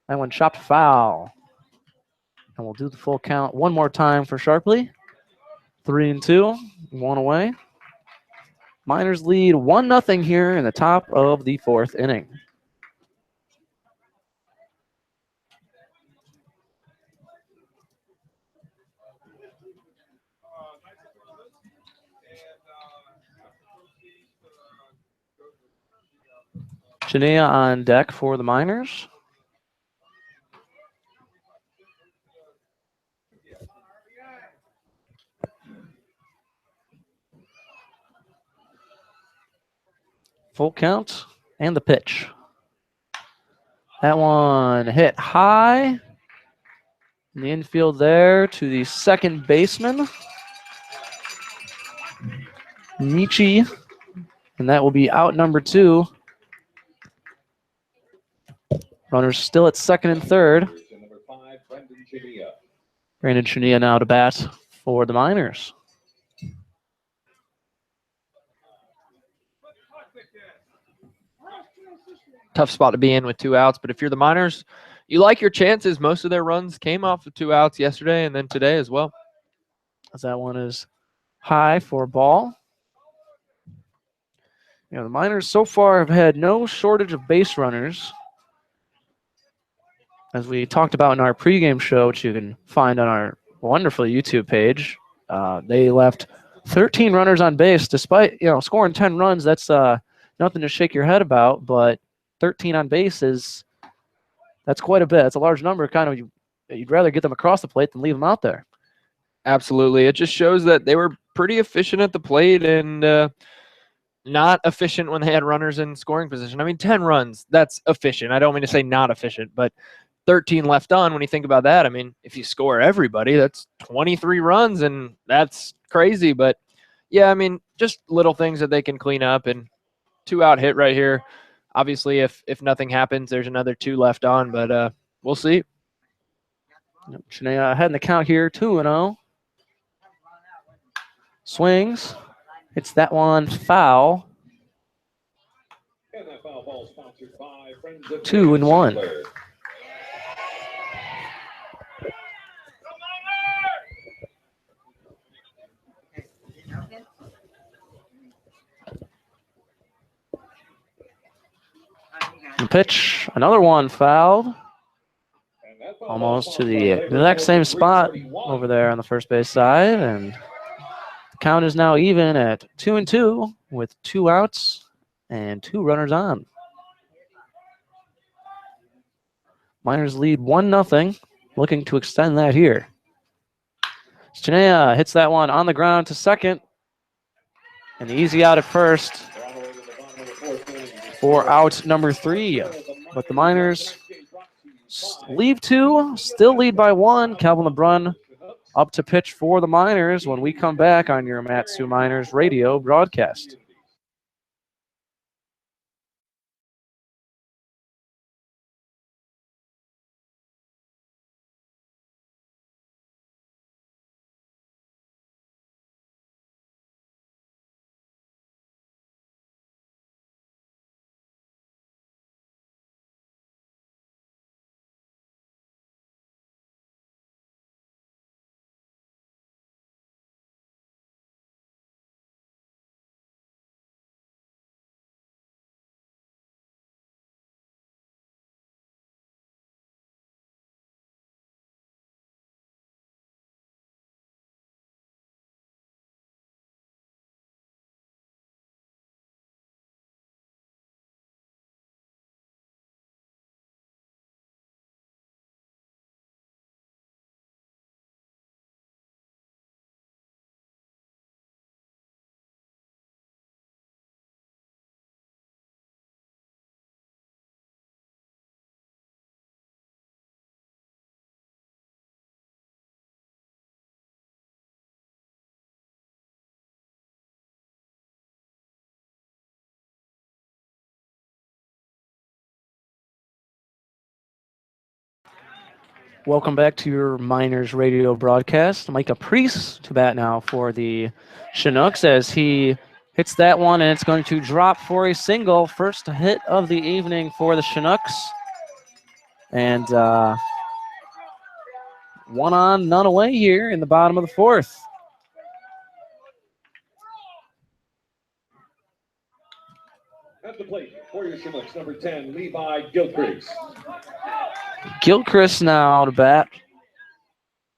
That one chopped foul. And we'll do the full count one more time for Sharpley. 3-2, 1 away. Miners lead 1-0 here in the top of the 4th inning. Chinea on deck for the Miners. Full count and the pitch. That one hit high in the infield there to the second baseman, Michi, and that will be out number 2. Runners still at second and third. Brandon Chania now to bat for the Miners. Tough spot to be in with 2 outs, but if you're the Miners, you like your chances. Most of their runs came off of 2 outs yesterday and then today as well. As that one is high for a ball. The Miners so far have had no shortage of base runners. As we talked about in our pregame show, which you can find on our wonderful YouTube page, they left 13 runners on base, despite scoring 10 runs. That's nothing to shake your head about, but 13 on base that's quite a bit. It's a large number. You'd rather get them across the plate than leave them out there. Absolutely, it just shows that they were pretty efficient at the plate and not efficient when they had runners in scoring position. I mean, 10 runs, that's efficient. I don't mean to say not efficient, but 13 left on, when you think about that, I mean, if you score everybody, that's 23 runs, and that's crazy. But, yeah, I mean, just little things that they can clean up, and 2-out hit right here. Obviously, if nothing happens, there's another 2 left on, but we'll see. Chania ahead in the count here, 2-0. Swings. Hits that one foul. 2-1. The pitch, another one fouled. Almost to the exact same spot over there on the first base side, and the count is now even at 2-2 with 2 outs and 2 runners on. Miners lead 1-0, looking to extend that here. Chania hits that one on the ground to second, and the easy out at first for out number 3. But the Miners leave 2, still lead by 1. Calvin LeBrun up to pitch for the Miners when we come back on your Matsu Miners radio broadcast. Welcome back to your Miners radio broadcast. Micah Priest to bat now for the Chinooks as he hits that one, and it's going to drop for a single. First hit of the evening for the Chinooks. And 1 on, none away here in the bottom of the 4th. At the plate for your Chinooks, number 10, Levi Gilchrist. Gilchrist now to bat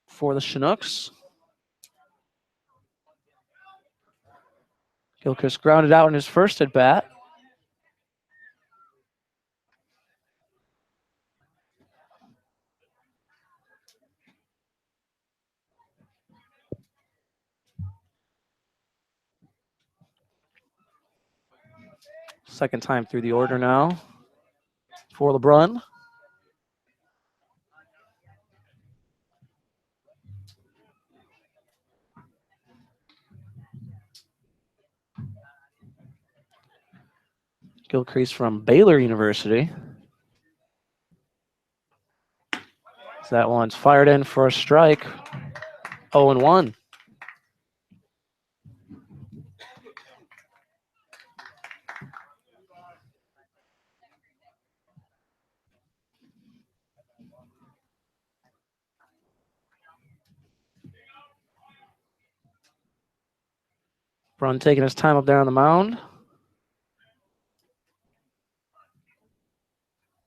for the Chinooks. Gilchrist grounded out in his first at bat. Second time through the order now for LeBrun. Gilchrist from Baylor University. That one's fired in for a strike. 0-1. Brun taking his time up there on the mound.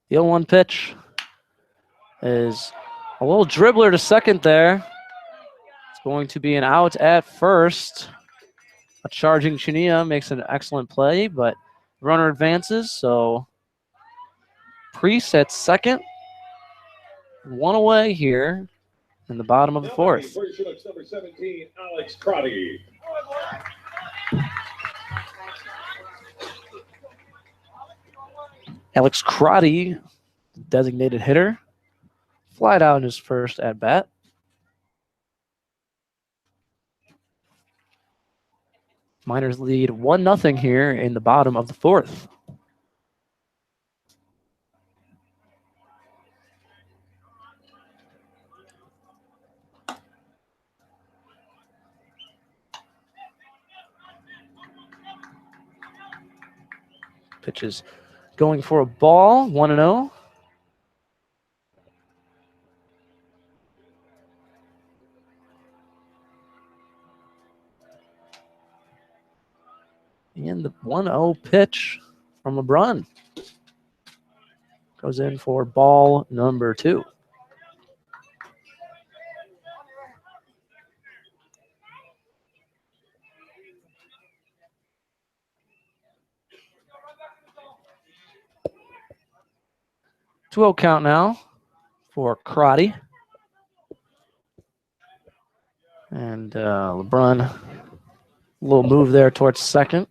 The 0-1 pitch is a little dribbler to second there. It's going to be an out at first. A charging Chania makes an excellent play, but runner advances, so Priest at second. One away here in the bottom of the fourth. For your Chinooks, number 17, Alex Crotty. Alex Crotty, designated hitter, flied out in his first at bat. Miners lead 1-0 here in the bottom of the fourth. Pitches going for a ball, 1-0. And the 1-0 pitch from LeBron goes in for ball number 2. Two-0 count now for Crotty. And LeBron, a little move there towards second.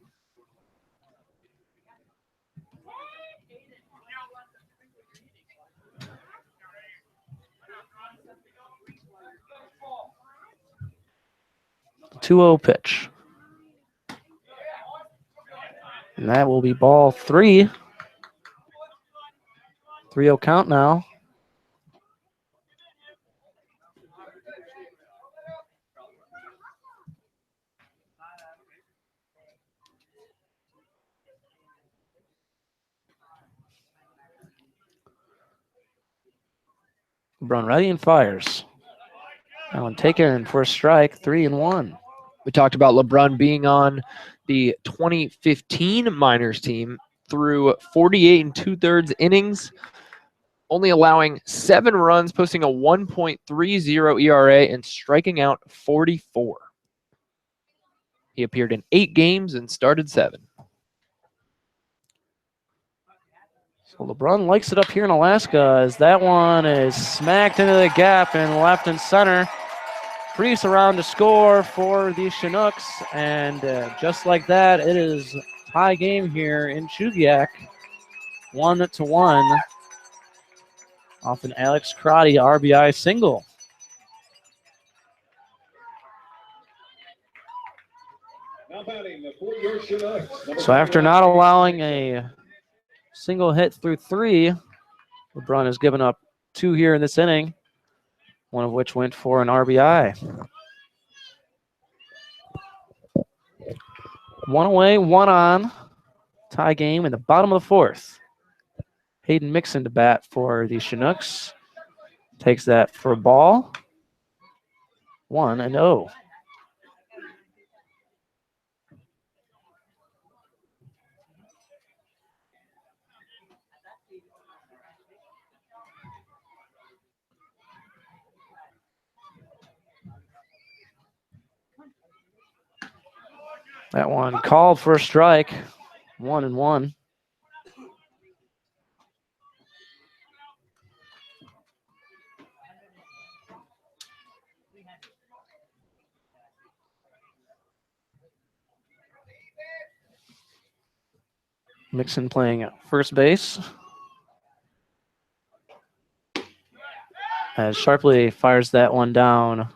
The 2-0 pitch. And that will be ball 3. 3-0 count now. LeBron ready and fires. That one taken for a strike, 3-1. We talked about LeBron being on the 2015 Miners team through 48 2/3 innings, only allowing 7 runs, posting a 1.30 ERA, and striking out 44. He appeared in 8 games and started 7. So LeBron likes it up here in Alaska as that one is smacked into the gap in left and center. Priest around to score for the Chinooks, and just like that, it is tie game here in Chugiak, 1-1 off an Alex Crotty RBI single. Now batting for your Chinooks. So after not allowing a single hit through 3, LeBron has given up 2 here in this inning, one of which went for an RBI. 1 away, 1 on. Tie game in the bottom of the fourth. Hayden Mixon to bat for the Chinooks. Takes that for a ball. 1-0. That one called for a strike. 1-1. Mixon playing at first base. As Sharpley fires that one down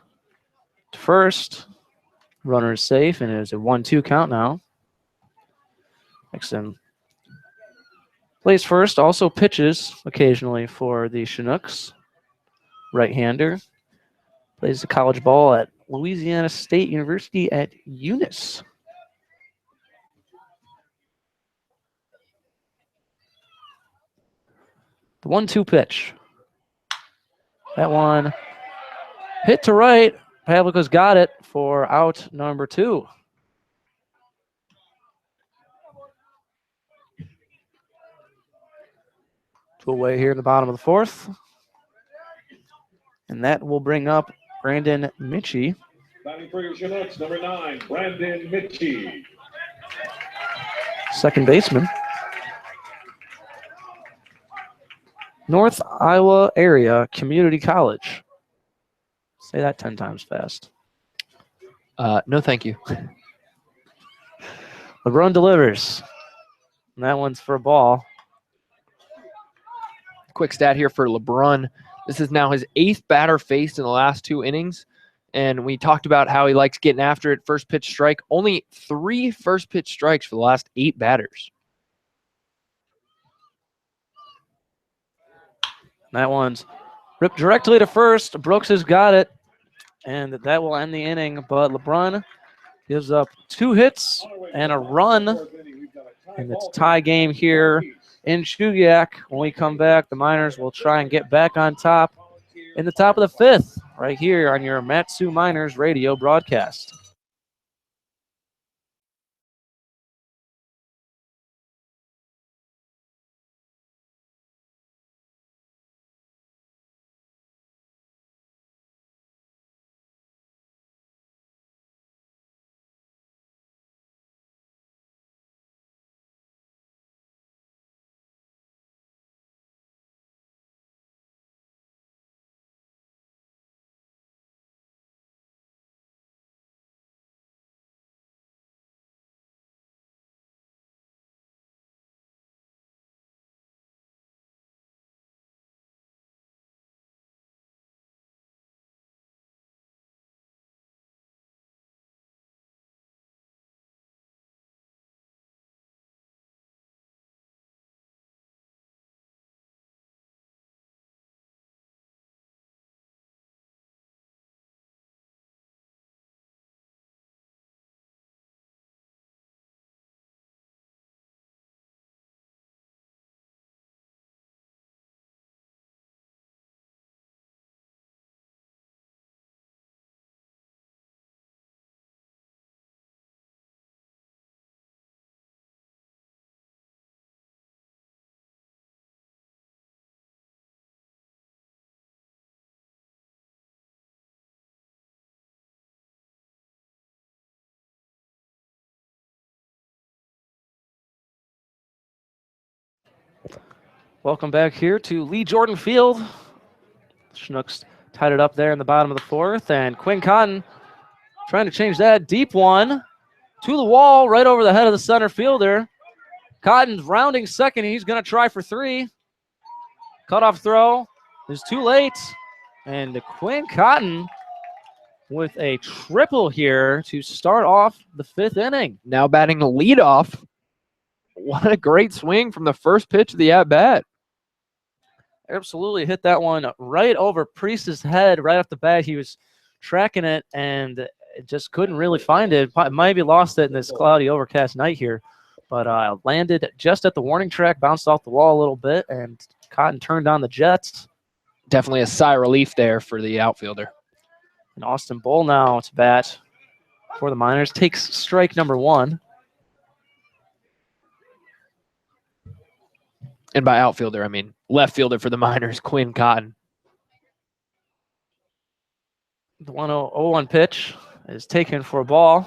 to first. Runner is safe, and it is a 1-2 count now. Mixon plays first, also pitches occasionally for the Chinooks. right-hander. Plays the college ball at Louisiana State University at Eunice. The 1-2 pitch. That one hit to right. Pavlica's got it for out number 2. Two away here in the bottom of the 4th. And that will bring up Brandon Mitchie. Batting for your Chinooks, number 9, Brandon Mitchie. Second baseman. North Iowa Area Community College. Say that 10 times fast. No, thank you. LeBrun delivers. And that one's for a ball. Quick stat here for LeBrun. This is now his 8th batter faced in the last 2 innings. And we talked about how he likes getting after it, first pitch strike. Only 3 first pitch strikes for the last 8 batters. That one's ripped directly to first. Brooks has got it. And that will end the inning. But LeBrun gives up 2 hits and a run. And it's a tie game here in Chugiak. When we come back, the Miners will try and get back on top in the top of the 5th, right here on your Matsu Miners radio broadcast. Welcome back here to Lee Jordan Field. Chinooks tied it up there in the bottom of the 4th, and Quinn Cotton trying to change that. Deep one to the wall, right over the head of the center fielder. Cotton's rounding second. He's going to try for 3. Cutoff throw is too late, and Quinn Cotton with a triple here to start off the 5th inning. Now batting leadoff. What a great swing from the first pitch of the at-bat. Absolutely hit that one right over Priest's head right off the bat. He was tracking it and just couldn't really find it. Maybe lost it in this cloudy, overcast night here. But landed just at the warning track, bounced off the wall a little bit, and Cotton turned on the Jets. Definitely a sigh of relief there for the outfielder. And Austin Bull now to bat for the Miners. Takes strike number 1. And by outfielder, I mean left fielder for the Miners, Quinn Cotton. The 1-0-1 pitch is taken for a ball.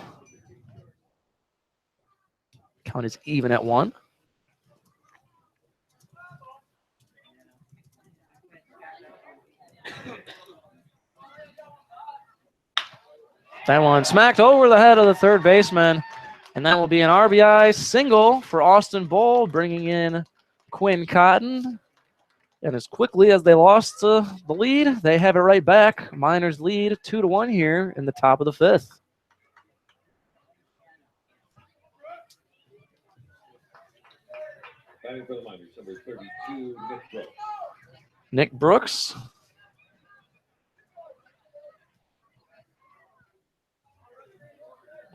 Count is even at 1. That one smacked over the head of the third baseman, and that will be an RBI single for Austin Bull, bringing in Quinn Cotton. And as quickly as they lost the lead, they have it right back. Miners lead 2-1 here in the top of the 5th. Batting for the Miners, number 32, Nick Brooks. Nick Brooks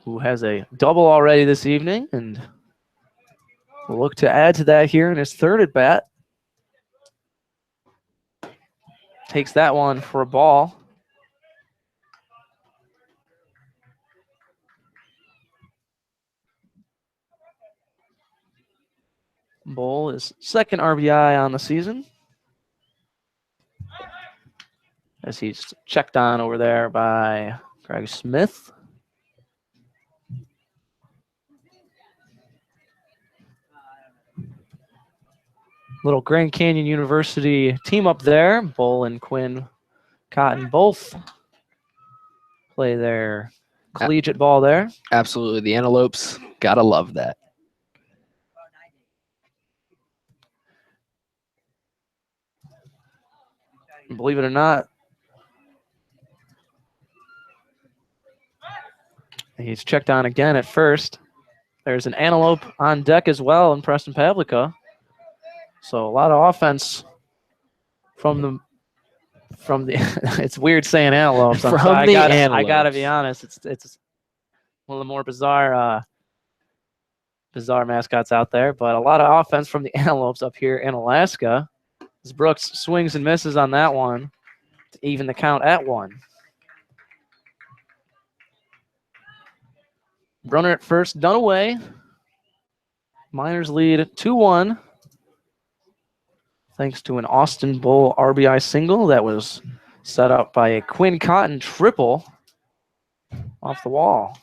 who has a double already this evening and will look to add to that here in his third at bat. Takes that one for a ball. Bull is second RBI on the season, as he's checked on over there by Greg Smith. Little Grand Canyon University team up there. Bull and Quinn Cotton both play their collegiate ball there. Absolutely. The Antelopes, gotta love that. Believe it or not, he's checked on again at first. There's an Antelope on deck as well in Preston Pavlica. So a lot of offense from the it's weird saying Antelopes. I gotta be honest. It's one of the more bizarre mascots out there, but a lot of offense from the Antelopes up here in Alaska. As Brooks swings and misses on that one to even the count at 1. Runner at first, Dunaway. Miners lead 2-1. Thanks to an Austin Bull RBI single that was set up by a Quinn Cotton triple off the wall.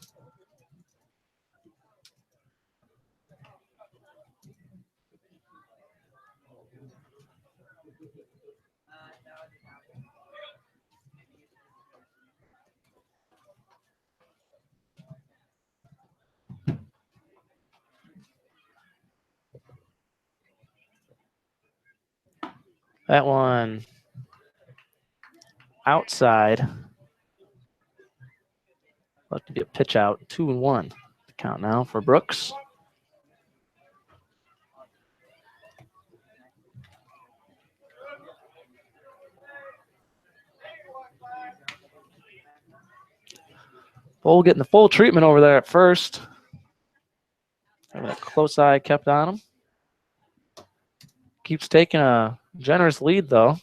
That one outside. Left to be a pitch out. 2-1. The count now for Brooks. Bull getting the full treatment over there at first. Having a close eye kept on him. Keeps taking a generous lead, though.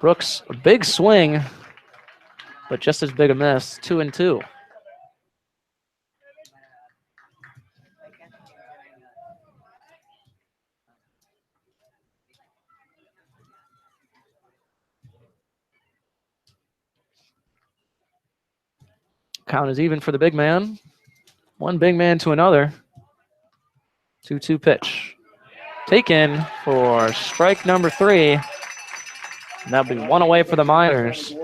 Brooks, a big swing, but just as big a miss. 2-2. Count is even for the big man. One big man to another. 2-2 pitch. Taken for strike number 3. And that'll be one away for the Miners.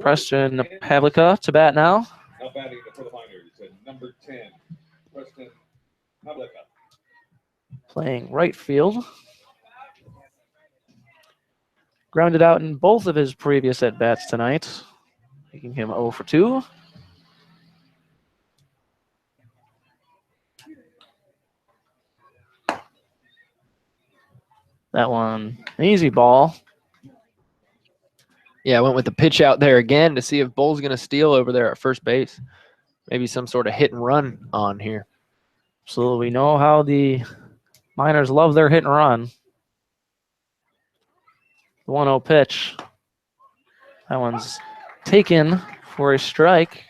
Preston Pavlica to bat now. Now batting for the Miners at number 10, Preston Pavlica. Playing right field. Grounded out in both of his previous at-bats tonight, making him 0 for 2. That one, an easy ball. Yeah, I went with the pitch out there again to see if Bull's going to steal over there at first base. Maybe some sort of hit and run on here. So we know how the Miners love their hit and run. The 1-0 pitch. That one's taken for a strike.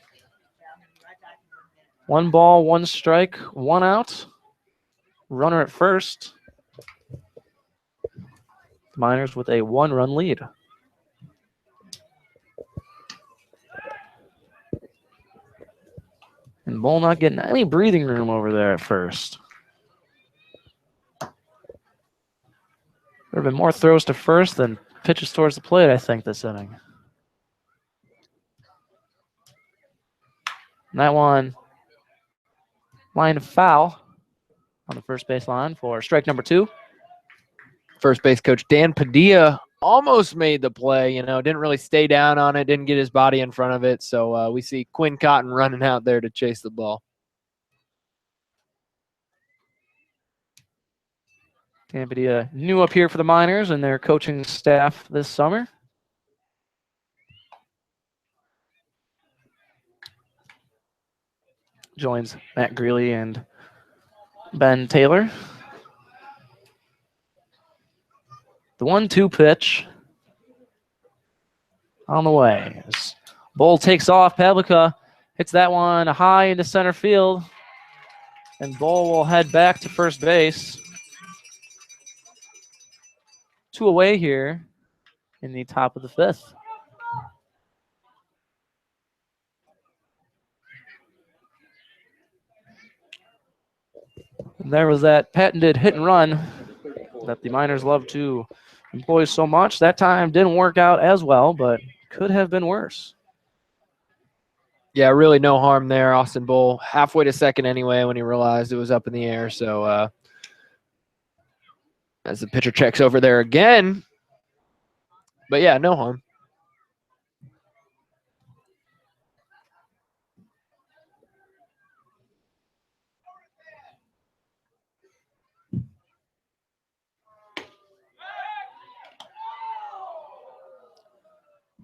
1 ball, 1 strike, 1 out. Runner at first. Miners with a 1-run lead. And Bull not getting any breathing room over there at first. There have been more throws to first than pitches towards the plate, I think, this inning. And that one, line foul on the first base line for strike number 2. First base coach Dan Padilla almost made the play, didn't really stay down on it, didn't get his body in front of it. So we see Quinn Cotton running out there to chase the ball. Tampa new up here for the Miners and their coaching staff this summer. Joins Matt Greeley and Ben Taylor. The 1-2 pitch on the way. As Bull takes off. Pavlica hits that one high into center field. And Bull will head back to first base. 2 away here in the top of the 5th. And there was that patented hit and run that the Miners love to employ so much. That time didn't work out as well, but could have been worse. Yeah, really no harm there. Austin Bull halfway to second anyway when he realized it was up in the air. So as the pitcher checks over there again. But yeah, no harm.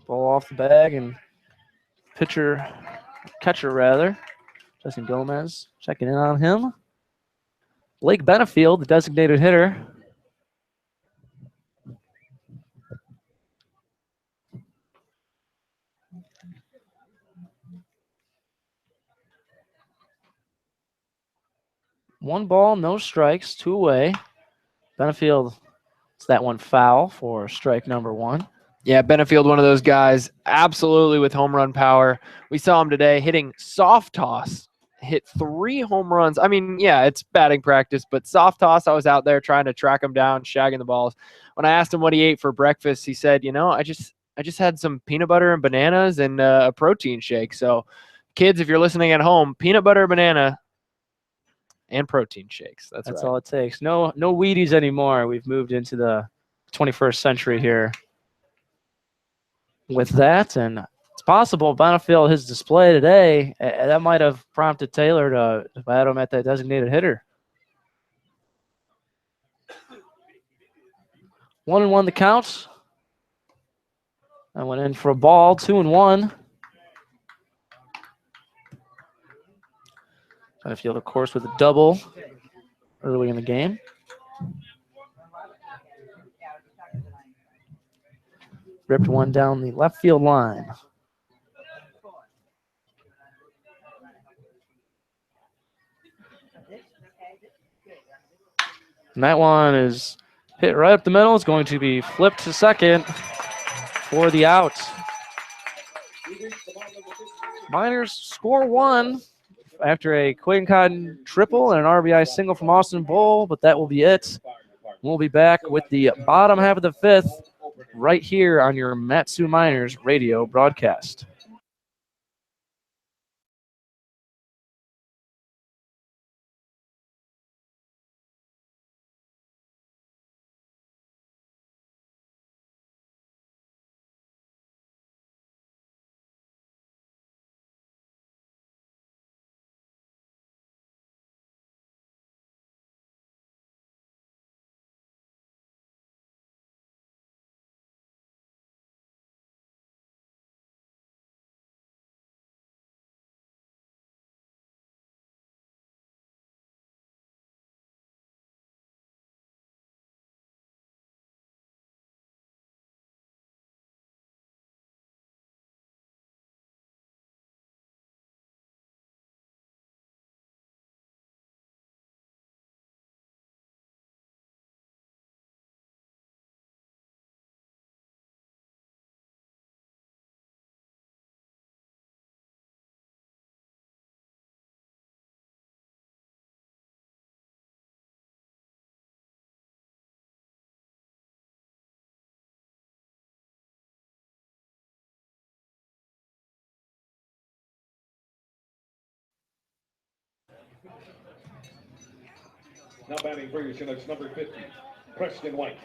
Ball off the bag and catcher rather, Justin Gomez checking in on him. Blake Benefield, the designated hitter. One ball, no strikes, 2 away. Benefield, it's that one foul for strike number 1. Yeah, Benefield, one of those guys, absolutely with home run power. We saw him today hitting soft toss, hit 3 home runs. I mean, yeah, it's batting practice, but soft toss, I was out there trying to track him down, shagging the balls. When I asked him what he ate for breakfast, he said, I just had some peanut butter and bananas and a protein shake. So, kids, if you're listening at home, peanut butter, banana, and protein shakes. That's right. all it takes. No Wheaties anymore. We've moved into the 21st century here with that, and it's possible Benefield, his display today, that might have prompted Taylor to bat him at that designated hitter. 1-1 the count. I went in for a ball, 2-1. Benefield, of course, with a double early in the game. Ripped one down the left field line. And that one is hit right up the middle. It's going to be flipped to second for the out. Miners score 1 after a Quaden Cotton triple and an RBI single from Austin Bull, but that will be it. We'll be back with the bottom half of the 5th right here on your Matsu Miners radio broadcast. Now batting for your Chinooks, number 50, Preston White.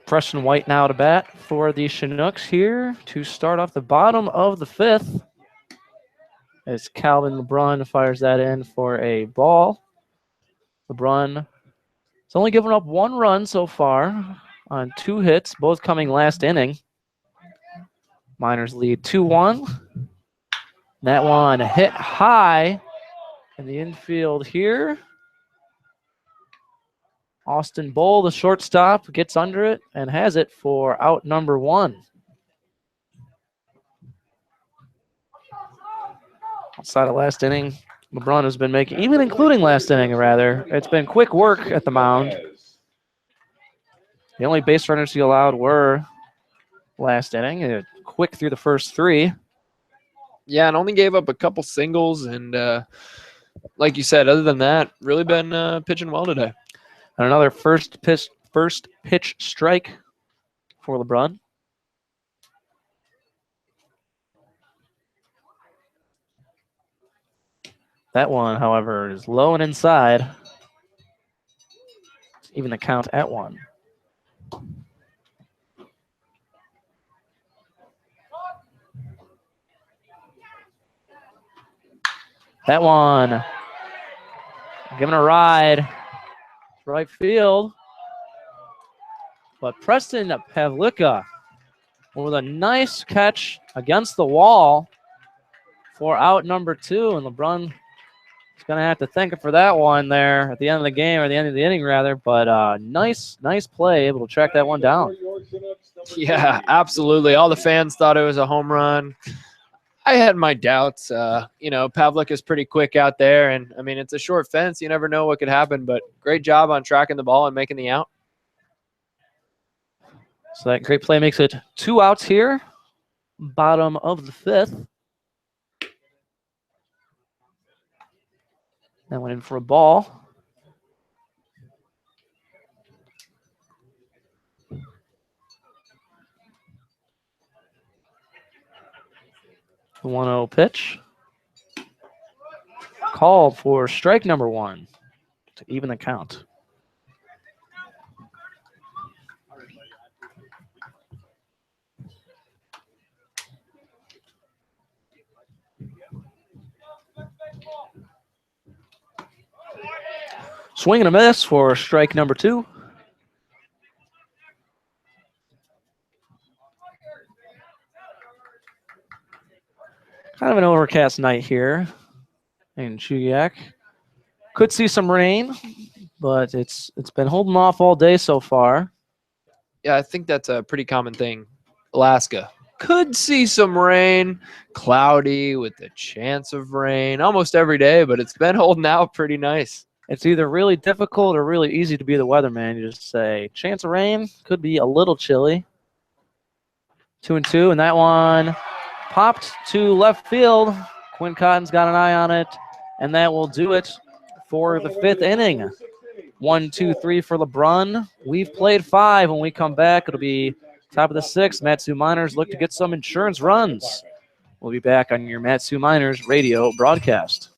Preston White now to bat for the Chinooks here to start off the bottom of the 5th. As Calvin LeBrun fires that in for a ball. LeBrun It's only given up 1 run so far on 2 hits, both coming last inning. Miners lead 2-1. That one hit high in the infield here. Austin Bowl, the shortstop, gets under it and has it for out number 1. Outside of last inning, LeBron has been making, even including last inning rather, it's been quick work at the mound. The only base runners he allowed were last inning, quick through the first 3. Yeah, and only gave up a couple singles. And like you said, other than that, really been pitching well today. And another first pitch strike for LeBron. That one, however, is low and inside. Even the count at 1. That one, giving a ride, right field. But Preston Pavlicka with a nice catch against the wall for out number 2. And LeBron is going to have to thank him for that one there at the end of the game, or the end of the inning rather. But nice play, able to track that one down. Yeah, absolutely. All the fans thought it was a home run. I had my doubts. Pavlik is pretty quick out there. And, I mean, it's a short fence. You never know what could happen. But great job on tracking the ball and making the out. So that great play makes it 2 outs here. Bottom of the 5th. That went in for a ball. The 1-0 pitch. Called for strike number 1 to even the count. Swing and a miss for strike number 2. Kind of an overcast night here in Chugiak. Could see some rain, but it's been holding off all day so far. Yeah, I think that's a pretty common thing. Alaska could see some rain, cloudy with a chance of rain almost every day, but it's been holding out pretty nice. It's either really difficult or really easy to be the weatherman. You just say, chance of rain, could be a little chilly. 2-2, and that one popped to left field. Quinn Cotton's got an eye on it, and that will do it for the 5th inning. 1, 2, 3 for LeBron. We've played 5. When we come back, it'll be top of the 6th. Matsu Miners look to get some insurance runs. We'll be back on your Matsu Miners radio broadcast.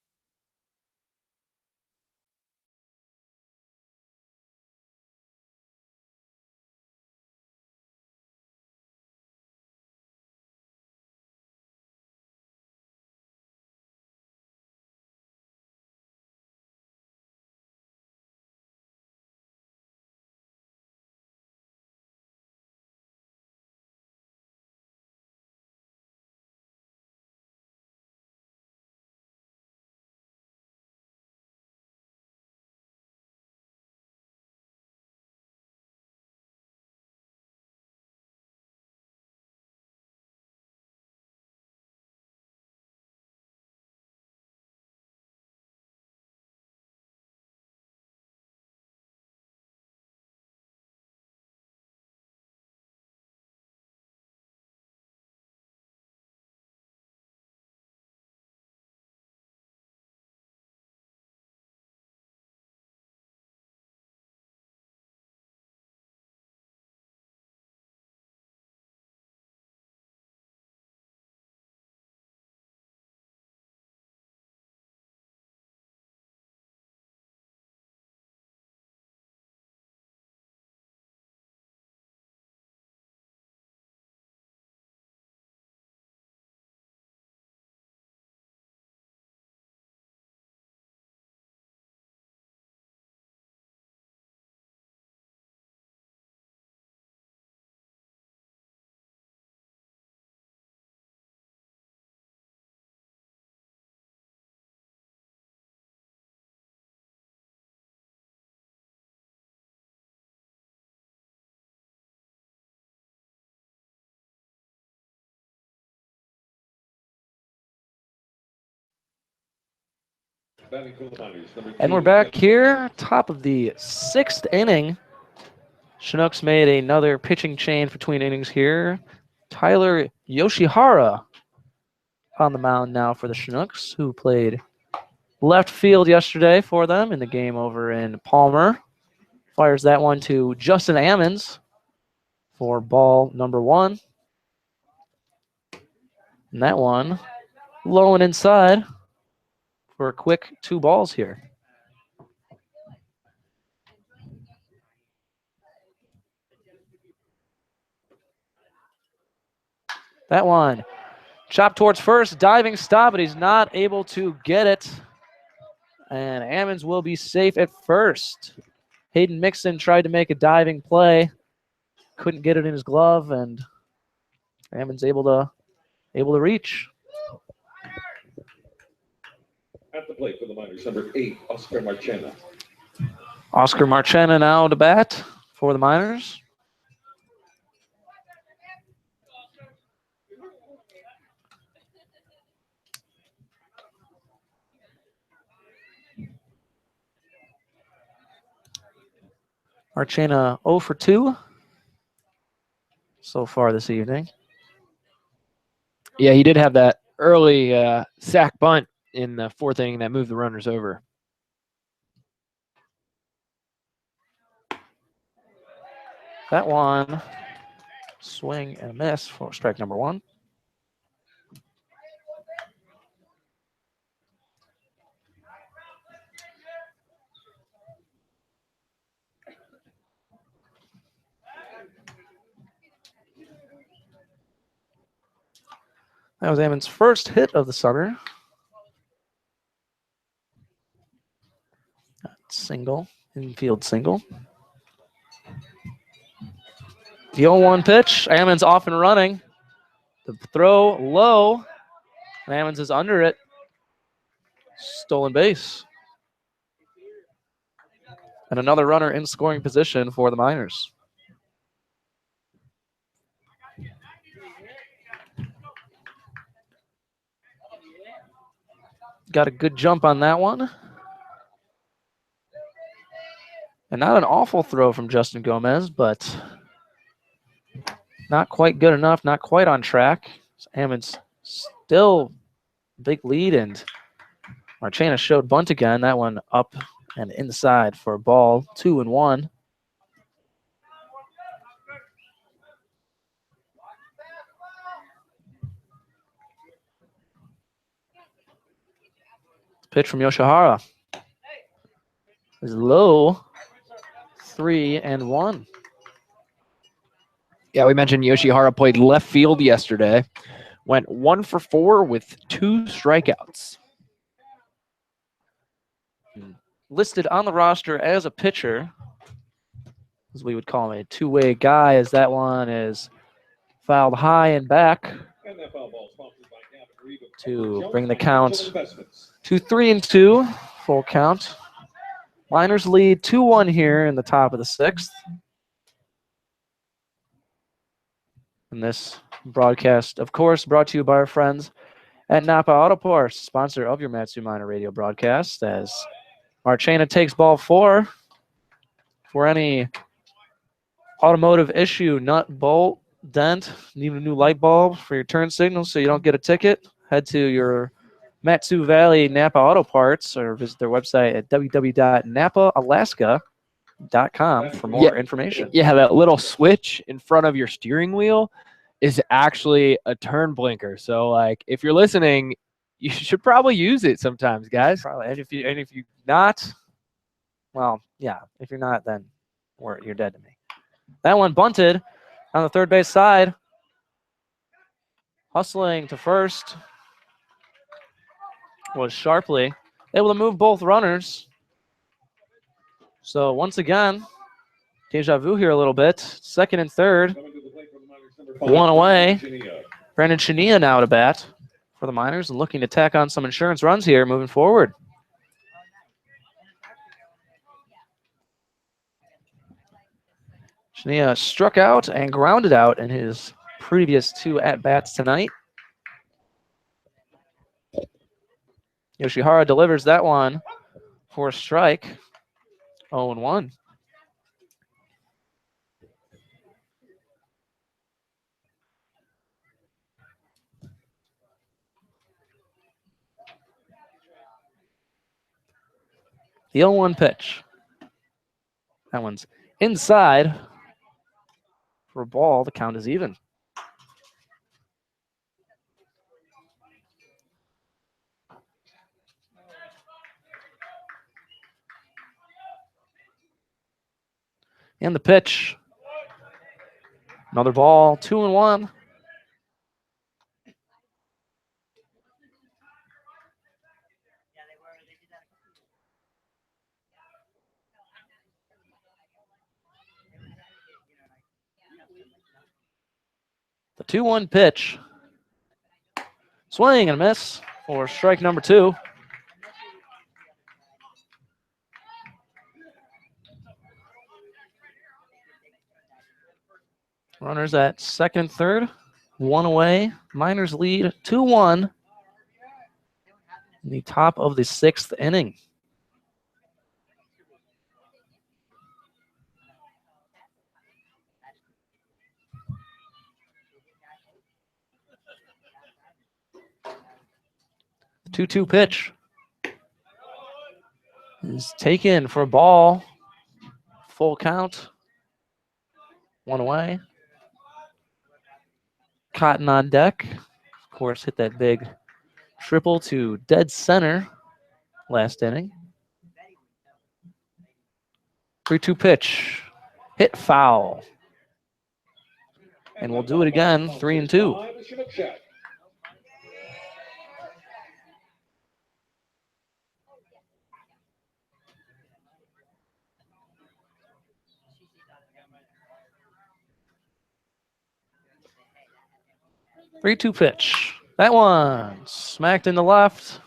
Batting for the Miners, number And we're 2, back here, top of the 6th inning. Chinooks made another pitching change between innings here. Tyler Yoshihara on the mound now for the Chinooks, who played left field yesterday for them in the game over in Palmer. Fires that one to Justin Ammons for ball number 1. And that one low and inside for a quick 2 balls here. That one chopped towards first, diving stop, but he's not able to get it. And Ammons will be safe at first. Hayden Mixon tried to make a diving play, couldn't get it in his glove, and Ammons able to reach. At the plate for the Miners, number 8, Oscar Marchena. Oscar Marchena now to bat for the Miners. Marchena 0 for 2 so far this evening. Yeah, he did have that early sack bunt in the 4th inning that moved the runners over. That one, swing and a miss for strike number 1. That was Ammons' first hit of the summer. Single, infield single. The 0-1 pitch. Ammons off and running. The throw low. Ammons is under it. Stolen base. And another runner in scoring position for the Miners. Got a good jump on that one. And not an awful throw from Justin Gomez, but not quite good enough, not quite on track. Ammons still big lead, and Marchena showed bunt again. That one up and inside for a ball, 2-1. Pitch from Yoshihara is low, 3-1. Yeah, we mentioned Yoshihara played left field yesterday. Went 1 for 4 with 2 strikeouts. Listed on the roster as a pitcher, as we would call him, a two-way guy, as that one is fouled high and back to bring the count to 3-2, full count. Miners lead 2-1 here in the top of the 6th. And this broadcast, of course, brought to you by our friends at Napa Auto Parts, sponsor of your Matsu Miner radio broadcast, as Marchena takes ball 4. For any automotive issue, nut, bolt, dent, need a new light bulb for your turn signal so you don't get a ticket, head to your Matsu Valley Napa Auto Parts or visit their website at www.napaalaska.com for more information. Yeah, that little switch in front of your steering wheel is actually a turn blinker. So, like, if you're listening, you should probably use it sometimes, guys. Probably. And if you're not, well, yeah, if you're not, then you're dead to me. That one bunted on the third base side. Hustling to first was Sharpley able to move both runners. So once again, deja vu here a little bit. Second and third. 1 away. Brandon Chania now to bat for the Miners and looking to tack on some insurance runs here moving forward. Chania struck out and grounded out in his previous 2 at-bats tonight. Yoshihara delivers that one for a strike. 0-1. The 0-1 pitch. That one's inside for a ball. The count is even. And the pitch. Another ball. 2-1. The 2-1 pitch. Swing and a miss for strike number 2. Runners at second and third. 1 away. Miners lead 2-1 in the top of the 6th inning. The 2-2 pitch is taken for a ball. Full count. 1 away. Cotton on deck. Of course, hit that big triple to dead center last inning. 3-2 pitch. Hit foul. And we'll do it again. 3-2. 3-2 pitch. That one smacked in the left.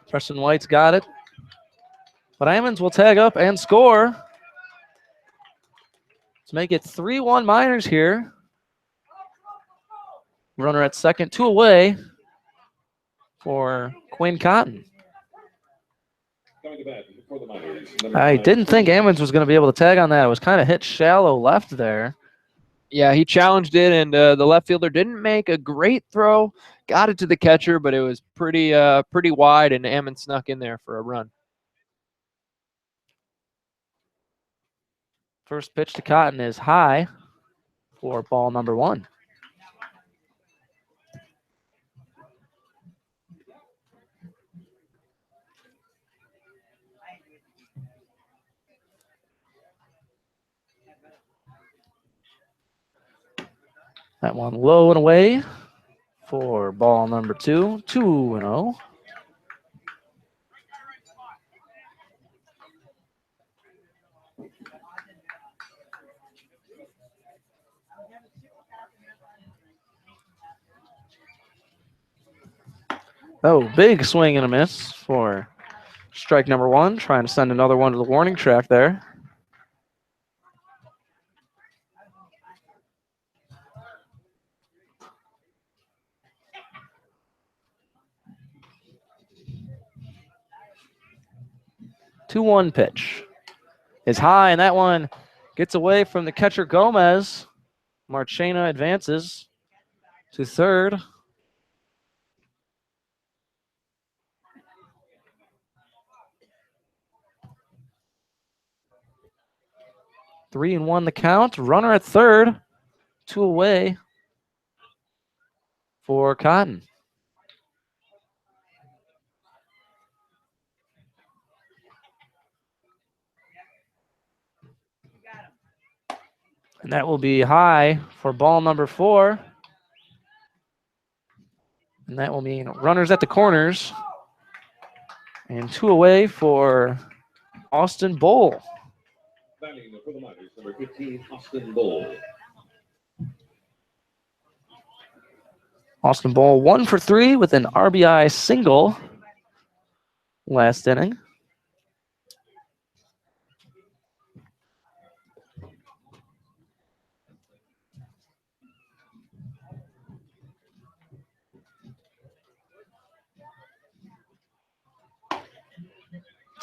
Preston White's got it. But Ammons will tag up and score to make it 3-1 Miners here. Runner at second, 2 away for Quinn Cotton. I didn't think Ammons was going to be able to tag on that. It was kind of hit shallow left there. Yeah, he challenged it, and the left fielder didn't make a great throw. Got it to the catcher, but it was pretty wide, and Ammon snuck in there for a run. First pitch to Cotton is high for ball number 1. That one low and away for ball number 2. 2-0. Oh, big swing and a miss for strike number 1. Trying to send another one to the warning track there. The 2-1 pitch is high, and that one gets away from the catcher Gomez. Marchena advances to third. Three and 1 the count. Runner at third. 2 away for Cotton. And that will be high for ball number 4. And that will mean runners at the corners. And 2 away for Austin Bowl. Batting for the Miners, number 15, Austin Bowl. Austin Bowl 1 for 3 with an RBI single last inning.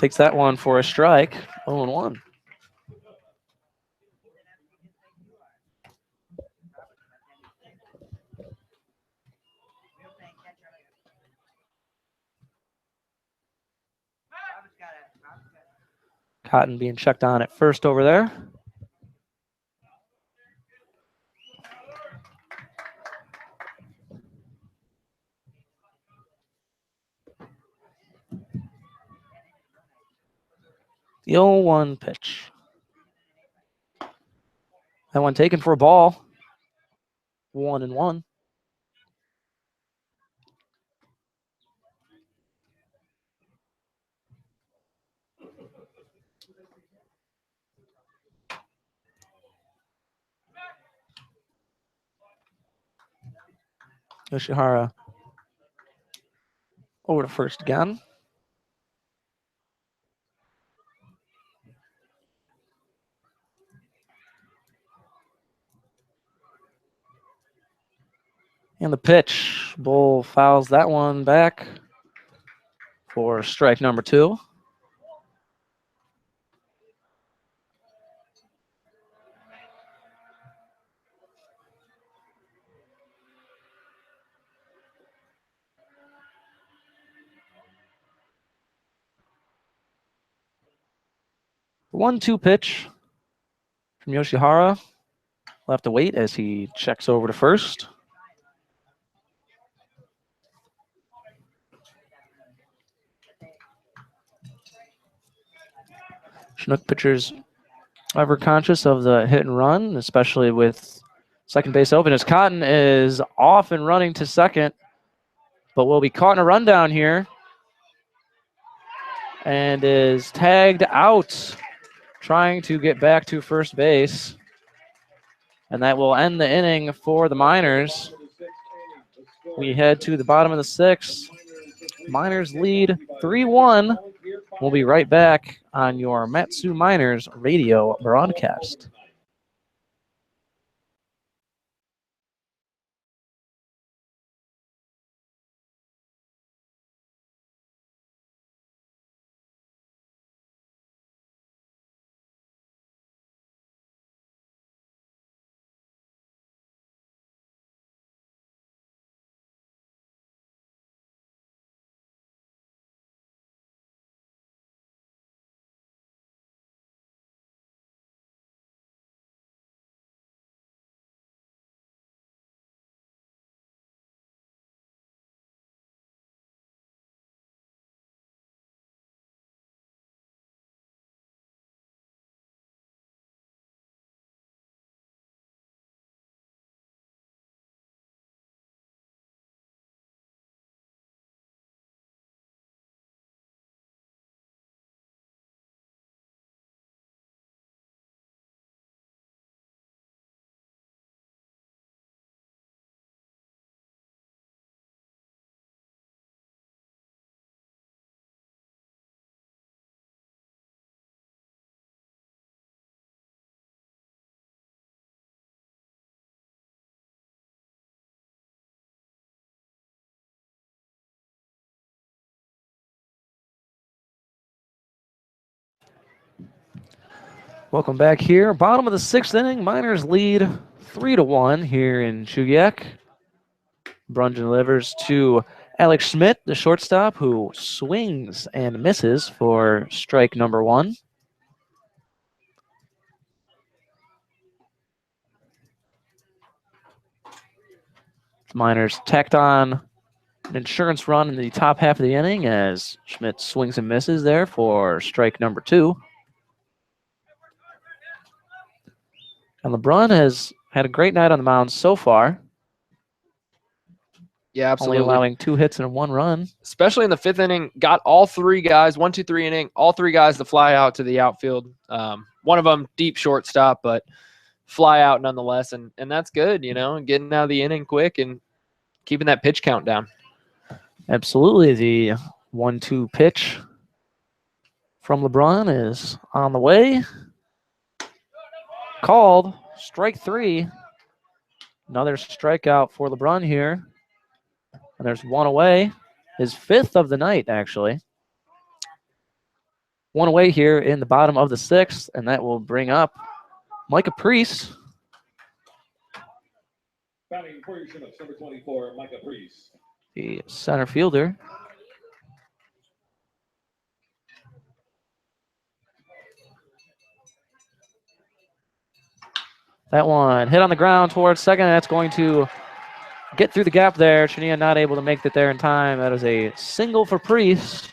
Takes that one for a strike. 0-1. Cotton being checked on at first over there. The 0-1 pitch. That one taken for a ball. 1-1. Yoshihara over to first again. And the pitch. Bull fouls that one back for strike number 2. The 1-2 pitch from Yoshihara. We'll have to wait as he checks over to first. Chinook pitchers ever conscious of the hit and run, especially with second base open, as Cotton is off and running to second, but will be caught in a rundown here and is tagged out trying to get back to first base. And that will end the inning for the Miners. We head to the bottom of the 6th. Miners lead 3-1. We'll be right back on your Matsu Miners radio broadcast. Welcome back here. Bottom of the 6th inning. Miners lead 3-1 here in Chugiak. Brunge delivers to Alex Schmidt, the shortstop, who swings and misses for strike number 1. The Miners tacked on an insurance run in the top half of the inning as Schmidt swings and misses there for strike number 2. And LeBron has had a great night on the mound so far. Yeah, absolutely. Only allowing 2 hits and 1 run. Especially in the 5th inning, got all 3 guys, 1, 2, 3 inning, all 3 guys to fly out to the outfield. One of them deep shortstop, but fly out nonetheless. And that's good, you know, getting out of the inning quick and keeping that pitch count down. Absolutely. The 1-2 pitch from LeBron is on the way. Called. Strike 3. Another strikeout for LeBron here. And there's 1 away. His 5th of the night, actually. one away here in the bottom of the 6th, and that will bring up Micah Priest. Batting for your Chinooks, number 24, Micah Priest. The center fielder. That one hit on the ground towards second. That's going to get through the gap there. Chania not able to make it there in time. That is a single for Priest.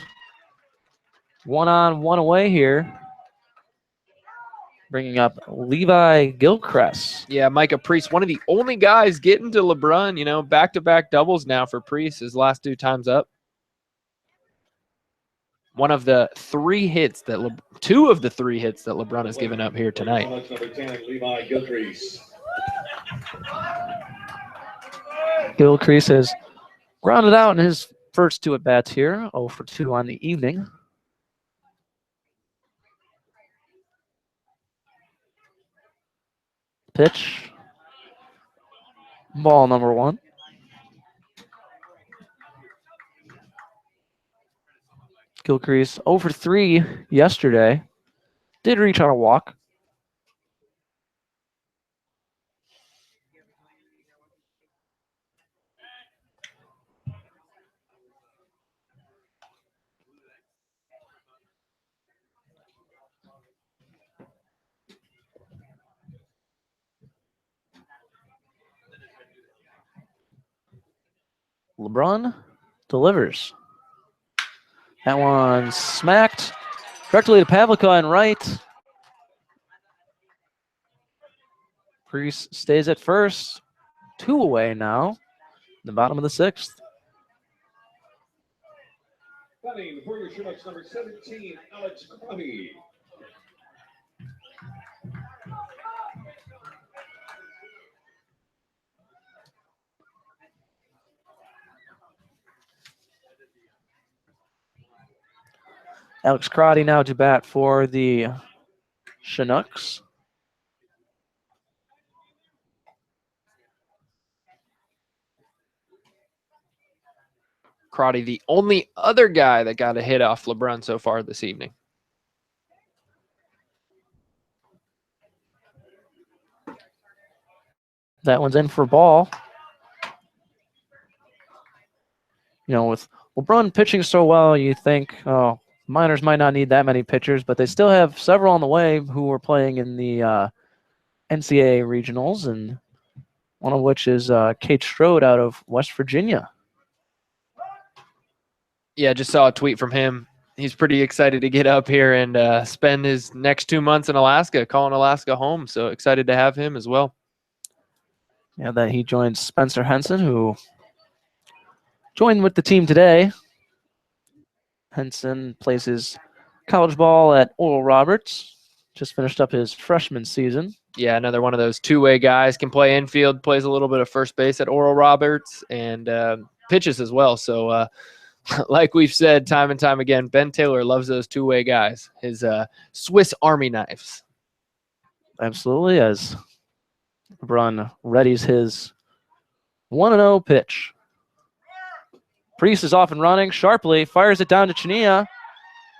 1 on, 1 away here. Bringing up Levi Gilchrist. Yeah, Micah Priest, one of the only guys getting to LeBron, you know, back-to-back doubles now for Priest. His last 2 times up. One of the 3 hits that 2 of the 3 hits that LeBron has given up here tonight. Number 10, Levi Gilchrist. Gilchrist has grounded out in his first 2 at-bats here. 0 for 2 on the evening. Pitch. Ball number 1. Gilchrist 0 for 3 yesterday. Did reach on a walk. LeBron delivers. That one smacked directly to Pavlica and right. Priest stays at first. 2 away now. The bottom of the 6th. Batting for your Chinooks, number 17, Alex Crotty. Alex Crotty now to bat for the Chinooks. Crotty, the only other guy that got a hit off LeBron so far this evening. That one's in for ball. You know, with LeBron pitching so well, you think, oh, Miners might not need that many pitchers, but they still have several on the way who are playing in the NCAA regionals, and one of which is Kate Strode out of West Virginia. Yeah, just saw a tweet from him. He's pretty excited to get up here and spend his next 2 months in Alaska, calling Alaska home. So excited to have him as well. Yeah, that he joins Spencer Henson, who joined with the team today. Henson plays his college ball at Oral Roberts. Just finished up his freshman season. Yeah, another one of those 2-way guys. Can play infield, plays a little bit of first base at Oral Roberts, and pitches as well. So like we've said time and time again, Ben Taylor loves those 2-way guys, his Swiss Army knives. Absolutely, as LeBron readies his 1-0 pitch. Priest is off and running sharply, fires it down to Chania,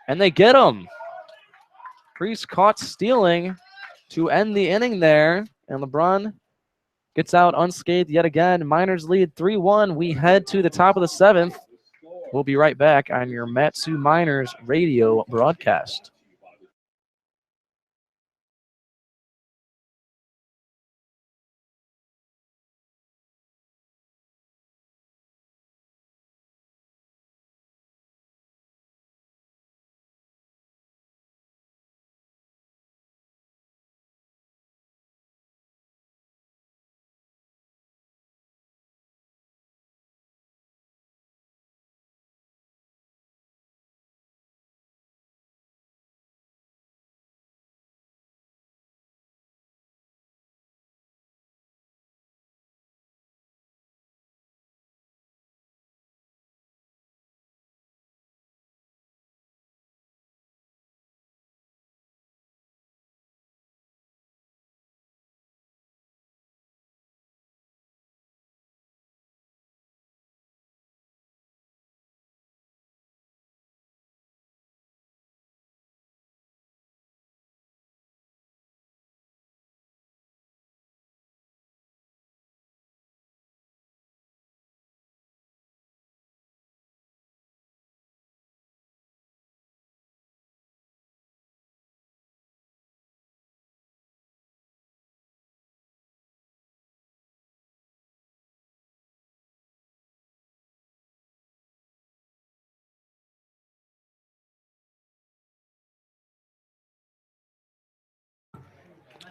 and they get him. Priest caught stealing to end the inning there, and LeBron gets out unscathed yet again. Miners lead 3-1. We head to the top of the 7th. We'll be right back on your Matsu Miners radio broadcast.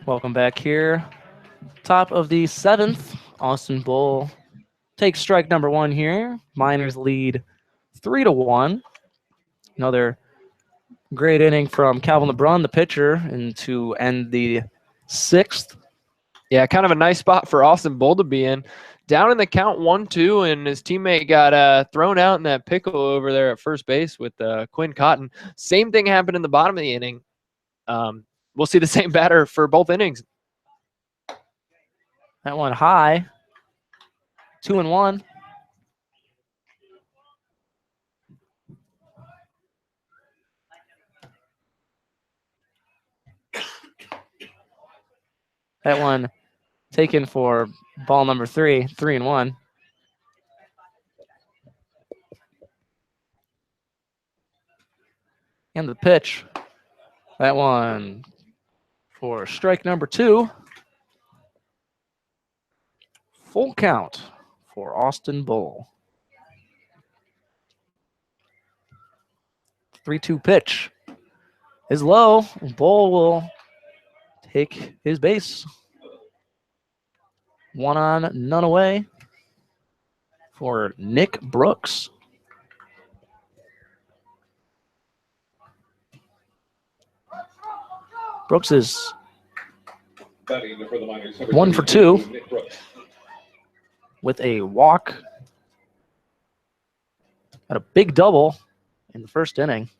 Welcome back here. Top of the 7th, Austin Bull takes strike number 1 here. Miners lead 3-1. Another great inning from Calvin LeBrun, the pitcher, and to end the 6th. Yeah, kind of a nice spot for Austin Bull to be in. Down in the count 1-2, and his teammate got thrown out in that pickle over there at first base with Quinn Cotton. Same thing happened in the bottom of the inning. We'll see the same batter for both innings. That one high. 2-1. That one taken for ball number 3, 3-1. And the pitch. That one for strike number 2. Full count for Austin Bull. 3-2 pitch is low. Bull will take his base. 1 on, none away for Nick Brooks. Brooks is Batting for the Miners, number 1 for 32, 2 Nick Brooks. with a walk and a big double in the first inning.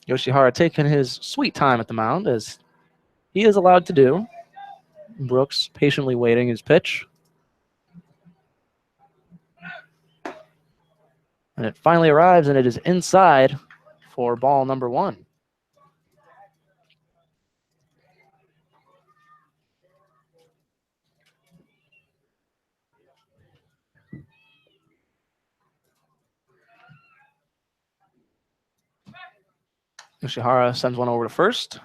Yoshihara taking his sweet time at the mound, as he is allowed to do. Brooks patiently waiting his pitch. And it finally arrives, and it is inside for ball number 1. Yoshihara sends one over to first.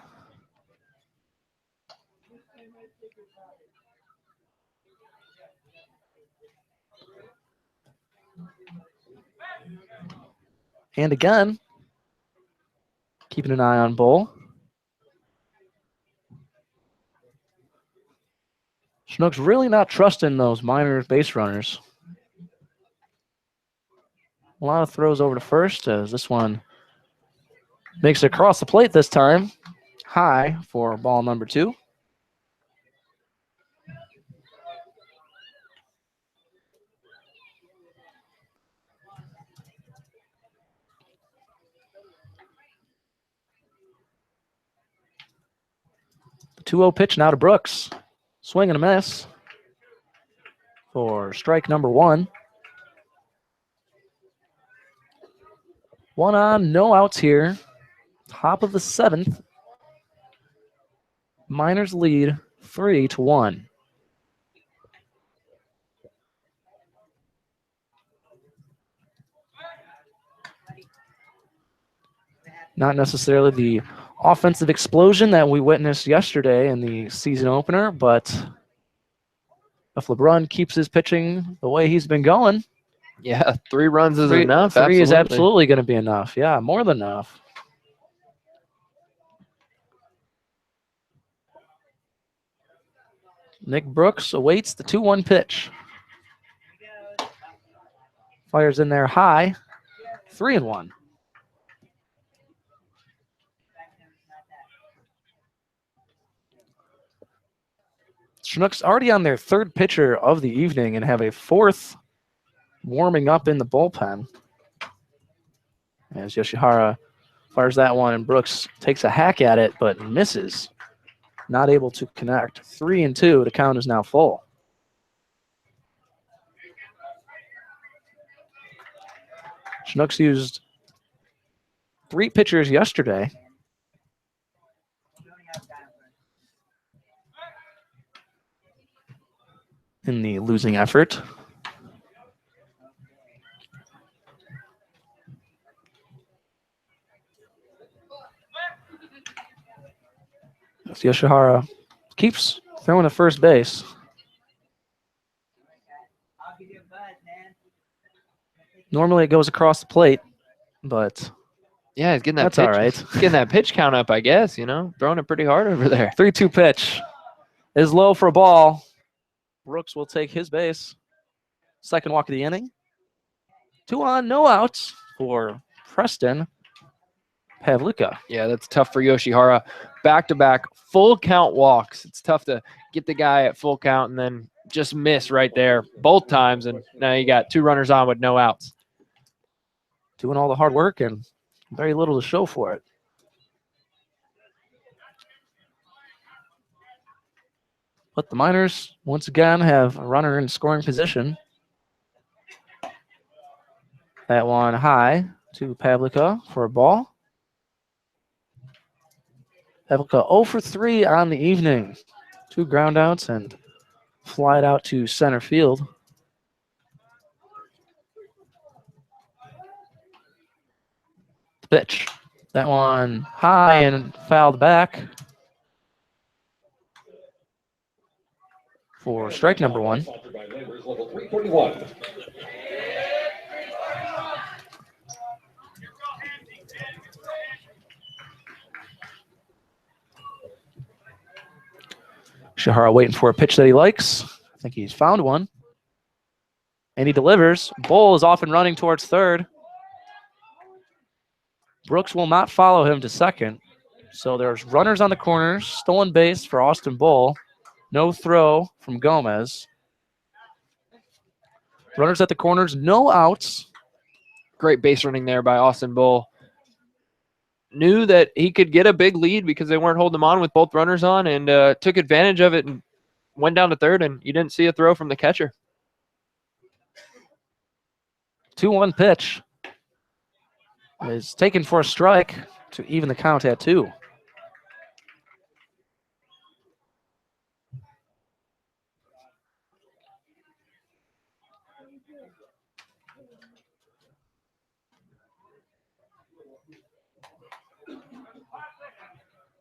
And again, keeping an eye on Bull. Chinooks really not trusting those minor base runners. A lot of throws over to first, as this one makes it across the plate this time. High for ball number 2. The 2-0 pitch now to Brooks. Swing and a miss for strike number 1. 1 on, no outs here. Top of the 7th. Miners lead 3-1. Not necessarily the offensive explosion that we witnessed yesterday in the season opener, but if LeBron keeps his pitching the way he's been going, Yeah, 3 runs is 3 enough. Three is absolutely going to be enough. Yeah, more than enough. Nick Brooks awaits the 2-1 pitch. Fires in there high. 3-1. Chinooks already on their 3rd pitcher of the evening and have a 4th warming up in the bullpen. As Yoshihara fires that one, and Brooks takes a hack at it, but misses. Not able to connect. 3-2. The count is now full. Chinooks used 3 pitchers yesterday. In the losing effort. As Yoshihara keeps throwing to first base. Normally it goes across the plate, but Yeah, he's getting that that's pitch. all right. He's getting that pitch count up, I guess, you know, throwing it pretty hard over there. 3-2 pitch is low for a ball. Brooks will take his base. Second walk of the inning. 2 on, no outs for Preston Pavluka. Yeah, that's tough for Yoshihara. Back-to-back full count walks. It's tough to get the guy at full count and then just miss right there both times. And now you got 2 runners on with no outs. Doing all the hard work and very little to show for it. But the Miners, once again, have a runner in scoring position. That one high to Pavluka for a ball. Pavluka 0 for 3 on the evening. 2 groundouts and fly it out to center field. Pitch. That one high and fouled back for strike number 1. Sponsored by Labor's Local 341. Shihara waiting for a pitch that he likes. I think he's found one. And he delivers. Bull is off and running towards third. Brooks will not follow him to second. So there's runners on the corners. Stolen base for Austin Bull. No throw from Gomez. Runners at the corners, no outs. Great base running there by Austin Bull. Knew that he could get a big lead because they weren't holding him on with both runners on, and took advantage of it and went down to third, and you didn't see a throw from the catcher. 2-1 pitch is taken for a strike to even the count at 2.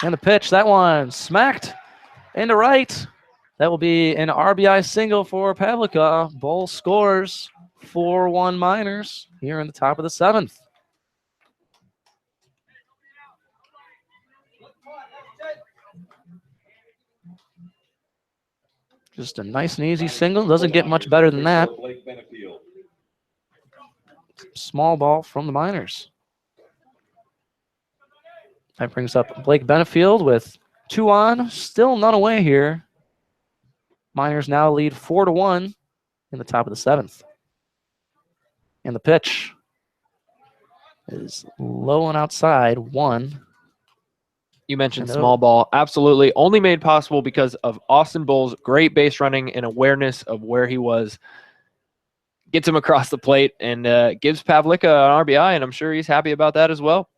And the pitch, that one smacked into right. That will be an RBI single for Pavluka. Bull scores 4-1 Miners here in the top of the 7th. Just a nice and easy single. Doesn't get much better than that. Small ball from the Miners. That brings up Blake Benefield with 2 on. Still none away here. Miners now lead 4-1 in the top of the 7th. And the pitch is low and outside, 1. You mentioned small ball. Absolutely. Only made possible because of Austin Bull's great base running and awareness of where he was. Gets him across the plate and gives Pavluka an RBI, and I'm sure he's happy about that as well.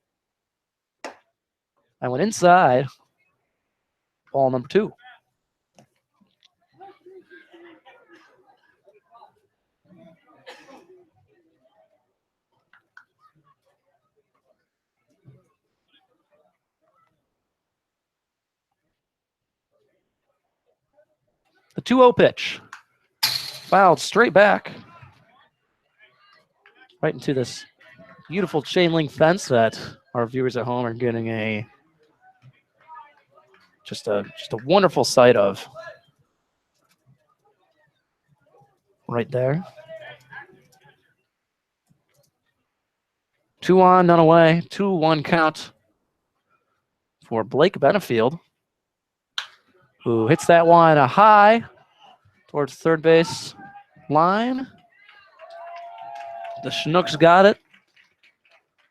I went inside. Ball number 2. The 2-0 pitch. Fouled straight back. Right into this beautiful chain link fence that our viewers at home are getting a just a wonderful sight of. Right there. 2 on, none away. 2-1 count for Blake Benefield, who hits that one a high towards third base line. The Chinooks got it.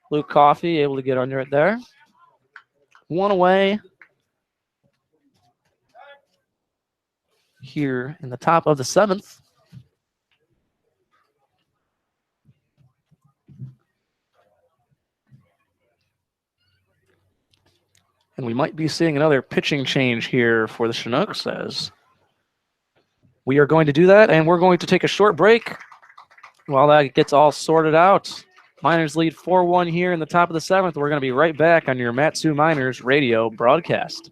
Luke Coffey able to get under it there. 1 away here in the top of the 7th. And we might be seeing another pitching change here for the Chinooks, as we are going to do that, and we're going to take a short break while that gets all sorted out. Miners lead 4-1 here in the top of the 7th. We're going to be right back on your Matsu Miners radio broadcast.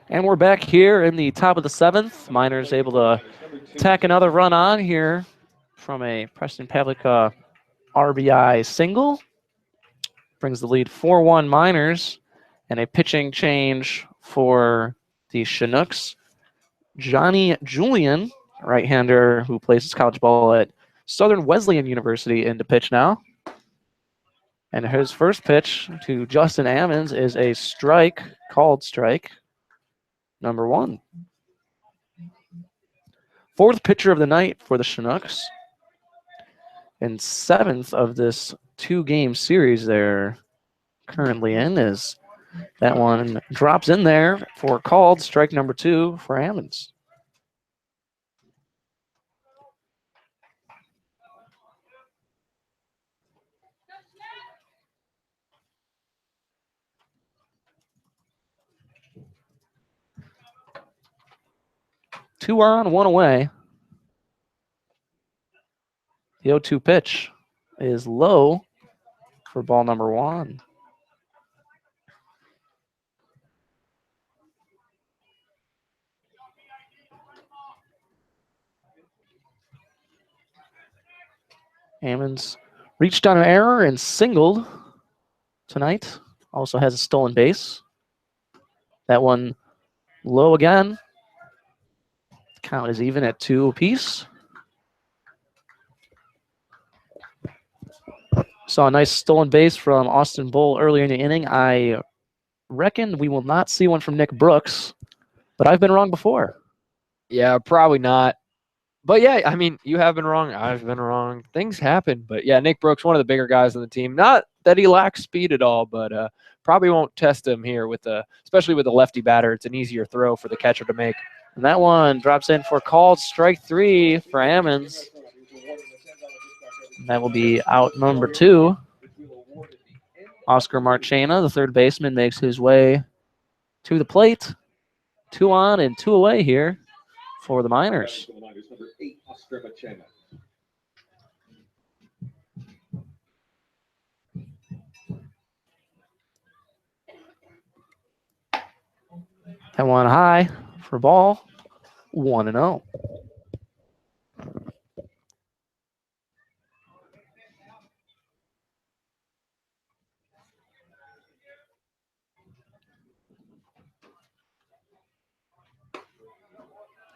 And we're back here in the top of the 7th. Miners able to tack another run on here from a Preston Pavlica RBI single. Brings the lead 4-1 Miners, and a pitching change for the Chinooks. Johnny Julian, right-hander who plays his college ball at Southern Wesleyan University, into pitch now. And his first pitch to Justin Ammons is a strike, called strike, number 1. 4th pitcher of the night for the Chinooks. And 7th of this 2-game series they're currently in, is that one drops in there for called strike number 2 for Ammons. Two on, one away. The 0-2 pitch is low for ball number 1. Ammons reached on an error and singled tonight. Also has a stolen base. That one low again. Count is even at 2 apiece. Saw a nice stolen base from Austin Bull earlier in the inning. I reckon we will not see one from Nick Brooks, but I've been wrong before. Yeah, probably not. But yeah, I mean, you have been wrong. I've been wrong. Things happen. But yeah, Nick Brooks, one of the bigger guys on the team. Not that he lacks speed at all, but probably won't test him here especially with a lefty batter. It's an easier throw for the catcher to make. And that one drops in for called strike 3 for Ammons. That will be out number 2. Oscar Marchena, the third baseman, makes his way to the plate. 2 on and 2 away here for the Miners. That one high for ball. 1-0.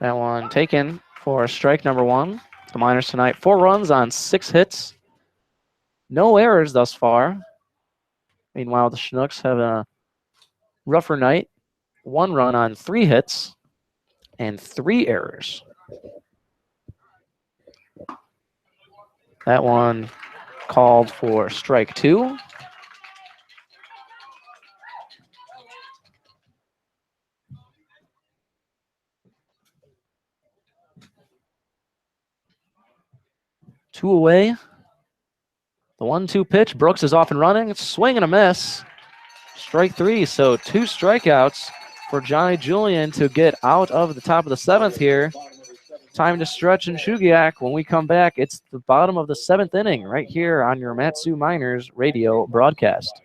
That one taken for strike number 1. The Miners tonight, 4 runs on 6 hits. No errors thus far. Meanwhile, the Chinooks have a rougher night. 1 run on 3 hits and 3 errors. That one called for strike 2. Two away. The 1-2 pitch. Brooks is off and running. Swing and a miss. Strike 3. So 2 strikeouts for Johnny Julian to get out of the top of the 7th here. Time to stretch in Chugiak. When we come back, it's the bottom of the 7th inning right here on your Matsu Miners radio broadcast.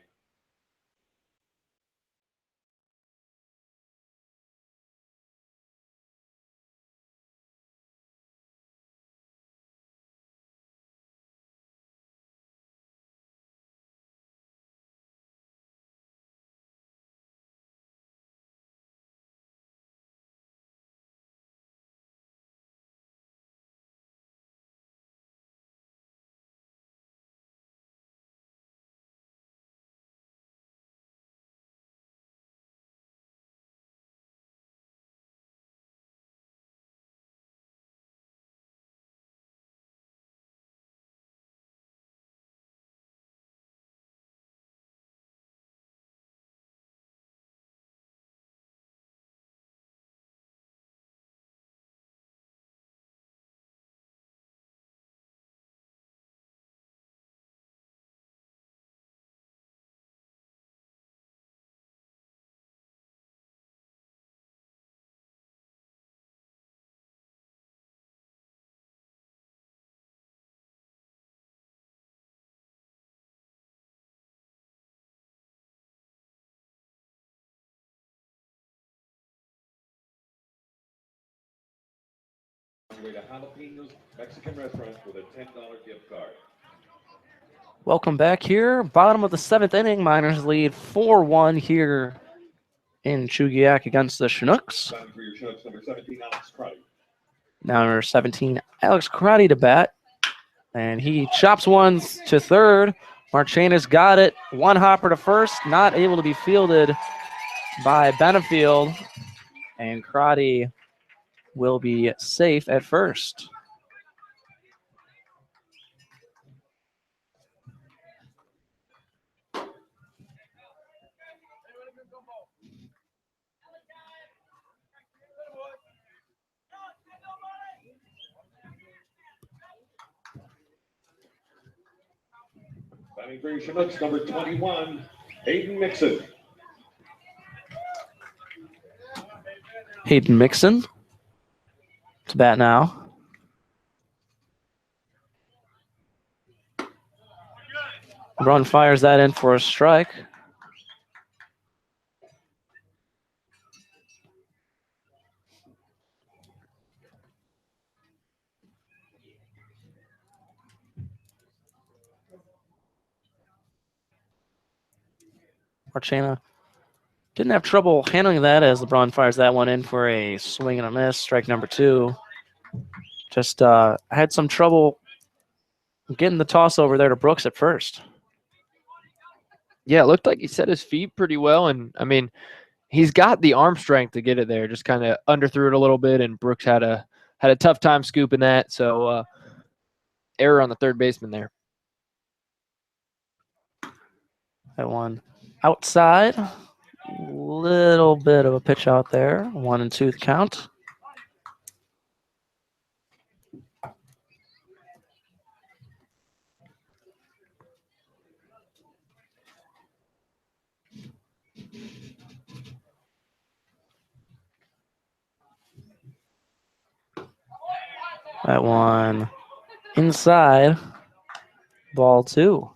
way to Jalapenos Mexican restaurant with a $10 gift card. Welcome back here. Bottom of the 7th inning. Miners lead 4-1 here in Chugiak against the Chinooks. Batting for your Chinooks, number 17, Alex Cruddy. Now number 17, Alex Karate to bat. And he chops one to third. Marchena's got it. One hopper to first. Not able to be fielded by Benefield. And Karate will be safe at first. Batting for your Chinooks, number 21, Hayden Mixon. Hayden Mixon to bat now. Run fires that in for a strike. Marchena didn't have trouble handling that as LeBron fires that one in for a swing and a miss. Strike number 2. Just had some trouble getting the toss over there to Brooks at first. Yeah, it looked like he set his feet pretty well. And, I mean, he's got the arm strength to get it there. Just kind of underthrew it a little bit, and Brooks had a tough time scooping that. So, error on the third baseman there. That one outside. Little bit of a pitch out there. 1-2 the count. That one inside. Ball 2.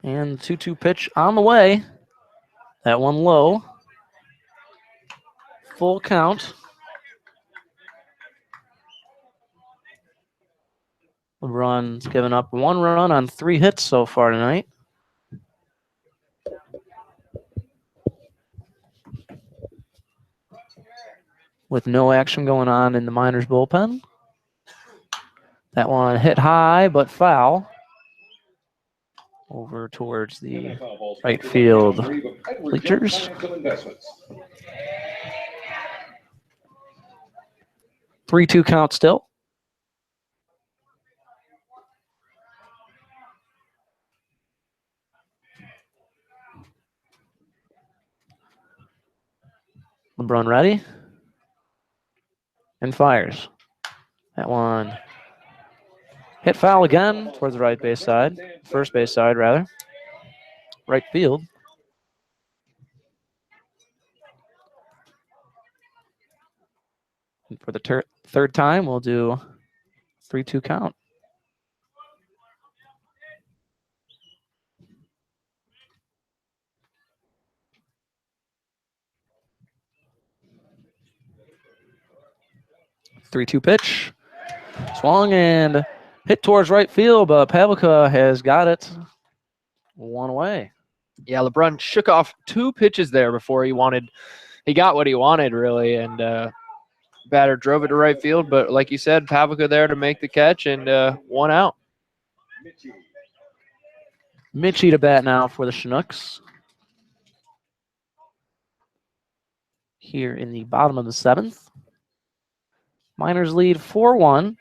And 2-2 pitch on the way. That one low. Full count. LeBron's given up 1 run on 3 hits so far tonight. With no action going on in the Miners bullpen. That one hit high but foul. Over towards the right field bleachers. 3-2 count still. LeBron ready. And fires. That one hit foul again towards the right base side. First base side, rather. Right field. And for the third time, we'll do 3-2 count. Three-two pitch. Swung and hit towards right field, but Pavlica has got it 1 away. Yeah, LeBron shook off 2 pitches there before he got what he wanted, really, and batter drove it to right field. But like you said, Pavlica there to make the catch, and 1 out. Mitchie to bat now for the Chinooks. Here in the bottom of the 7th. Miners lead 4-1.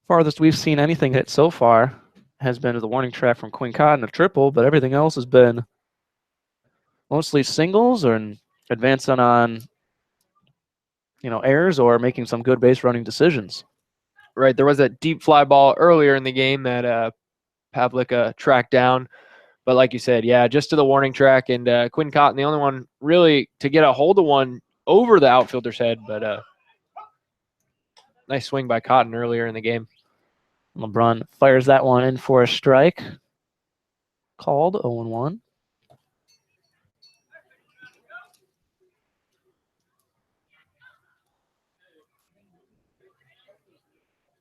Farthest we've seen anything hit so far has been to the warning track from Quinn Cotton, a triple, but everything else has been mostly singles or advancing on errors or making some good base running decisions. Right, there was a deep fly ball earlier in the game that Pavlica tracked down But like you said, yeah, just to the warning track, and Quinn Cotton, the only one really to get a hold of one over the outfielder's head, but nice swing by Cotton earlier in the game. LeBron fires that one in for a strike. Called 0-1.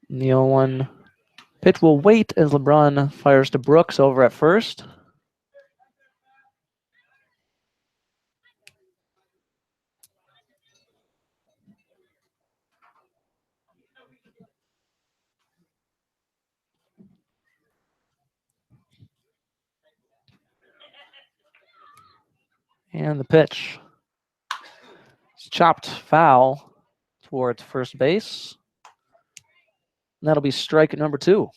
The 0-1 pitch will wait as LeBron fires to Brooks over at first. And the pitch. It's chopped foul towards first base. And that'll be strike number 2.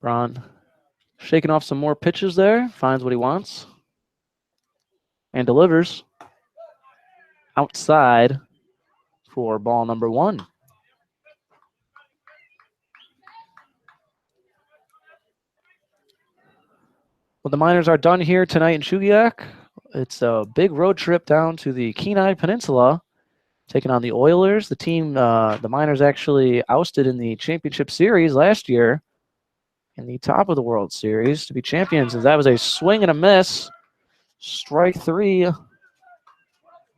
Braun shaking off some more pitches there, finds what he wants, and delivers outside for ball number 1. Well, the Miners are done here tonight in Chugiak. It's a big road trip down to the Kenai Peninsula, taking on the Oilers. The team, the Miners actually ousted in the championship series last year in the top of the World Series to be champions. And that was a swing and a miss. Strike 3.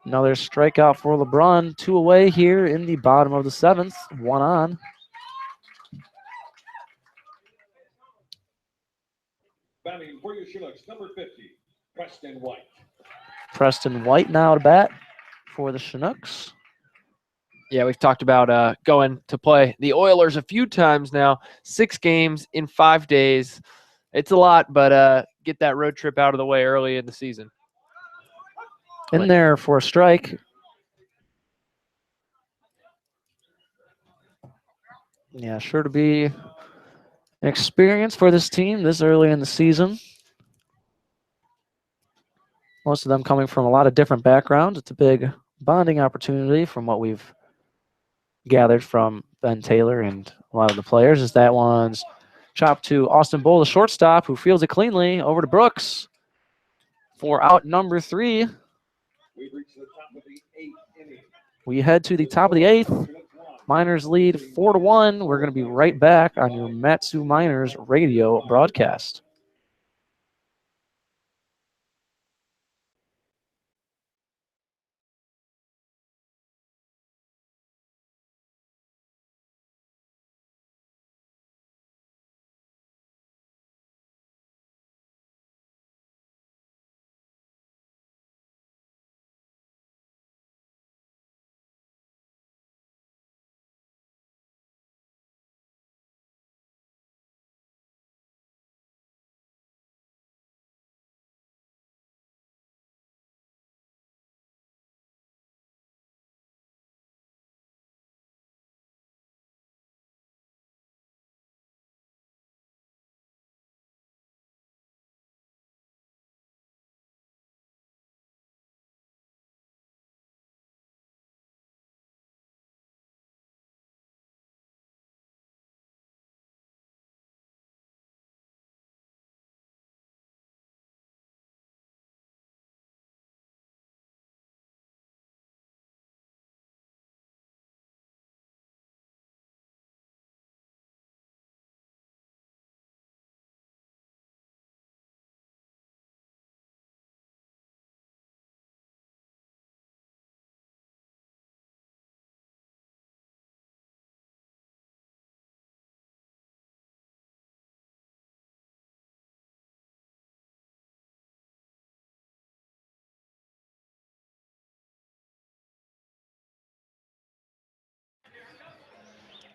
Another strikeout for LeBron. 2 away here in the bottom of the 7th. 1 on. Batting for your Chinooks, number 50, Preston White. Preston White now to bat for the Chinooks. Yeah, we've talked about going to play the Oilers a few times now. 6 games in 5 days. It's a lot, but get that road trip out of the way early in the season. In there for a strike. Yeah, sure to be an experience for this team this early in the season. Most of them coming from a lot of different backgrounds. It's a big bonding opportunity from what we've gathered from Ben Taylor and a lot of the players. As that one's chopped to Austin Bull, the shortstop, who fields it cleanly over to Brooks for out number 3. We've reached the top of the 8th inning. We head to the top of the 8th. Miners lead 4-1. We're going to be right back on your Matsu Miners radio broadcast.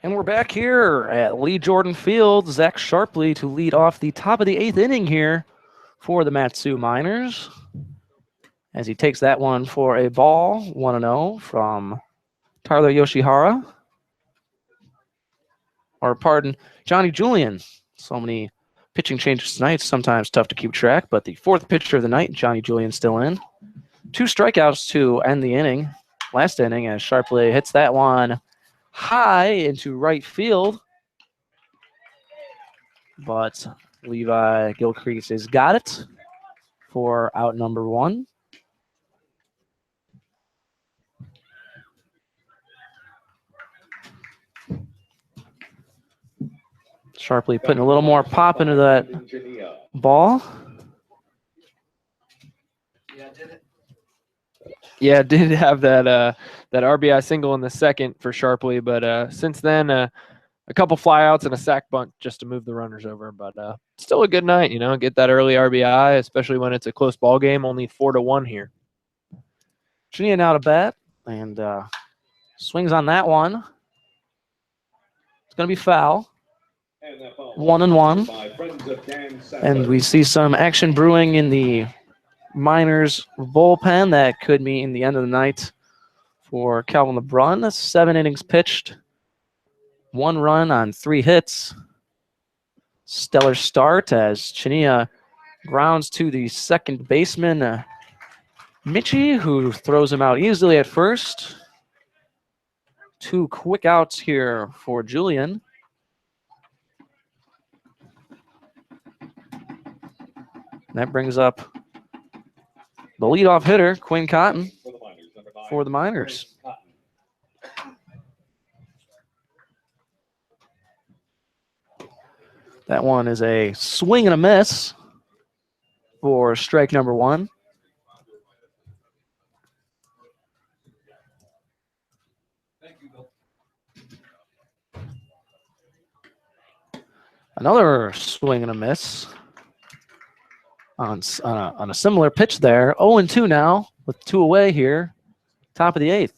And we're back here at Lee Jordan Field. Zach Sharpley to lead off the top of the 8th inning here for the Matsu Miners. As he takes that one for a ball, 1-0 from Tyler Yoshihara. or pardon, Johnny Julian. So many pitching changes tonight. Sometimes tough to keep track, but the fourth pitcher of the night, Johnny Julian, still in. 2 strikeouts to end the inning. Last inning, as Sharpley hits that one high into right field. But Levi Gilcrease has got it for out number 1. Sharpley putting a little more pop into that ball. Yeah, did have that RBI single in the second for Sharpley, but since then a couple flyouts and a sac bunt just to move the runners over. But still a good night, get that early RBI, especially when it's a close ball game, only 4-1 here. Chania now to bat and swings on that one. It's going to be foul. 1-1. And we see some action brewing in the Miners bullpen that could mean the end of the night for Calvin LeBrun. 7 innings pitched, 1 run on 3 hits. Stellar start as Chania grounds to the second baseman, Michie, who throws him out easily at first. 2 quick outs here for Julian. That brings up the leadoff hitter, Quinn Cotton, for the Miners. That one is a swing and a miss for strike number 1. Another swing and a miss on a similar pitch there. 0-2 now with 2 away here, top of the 8th.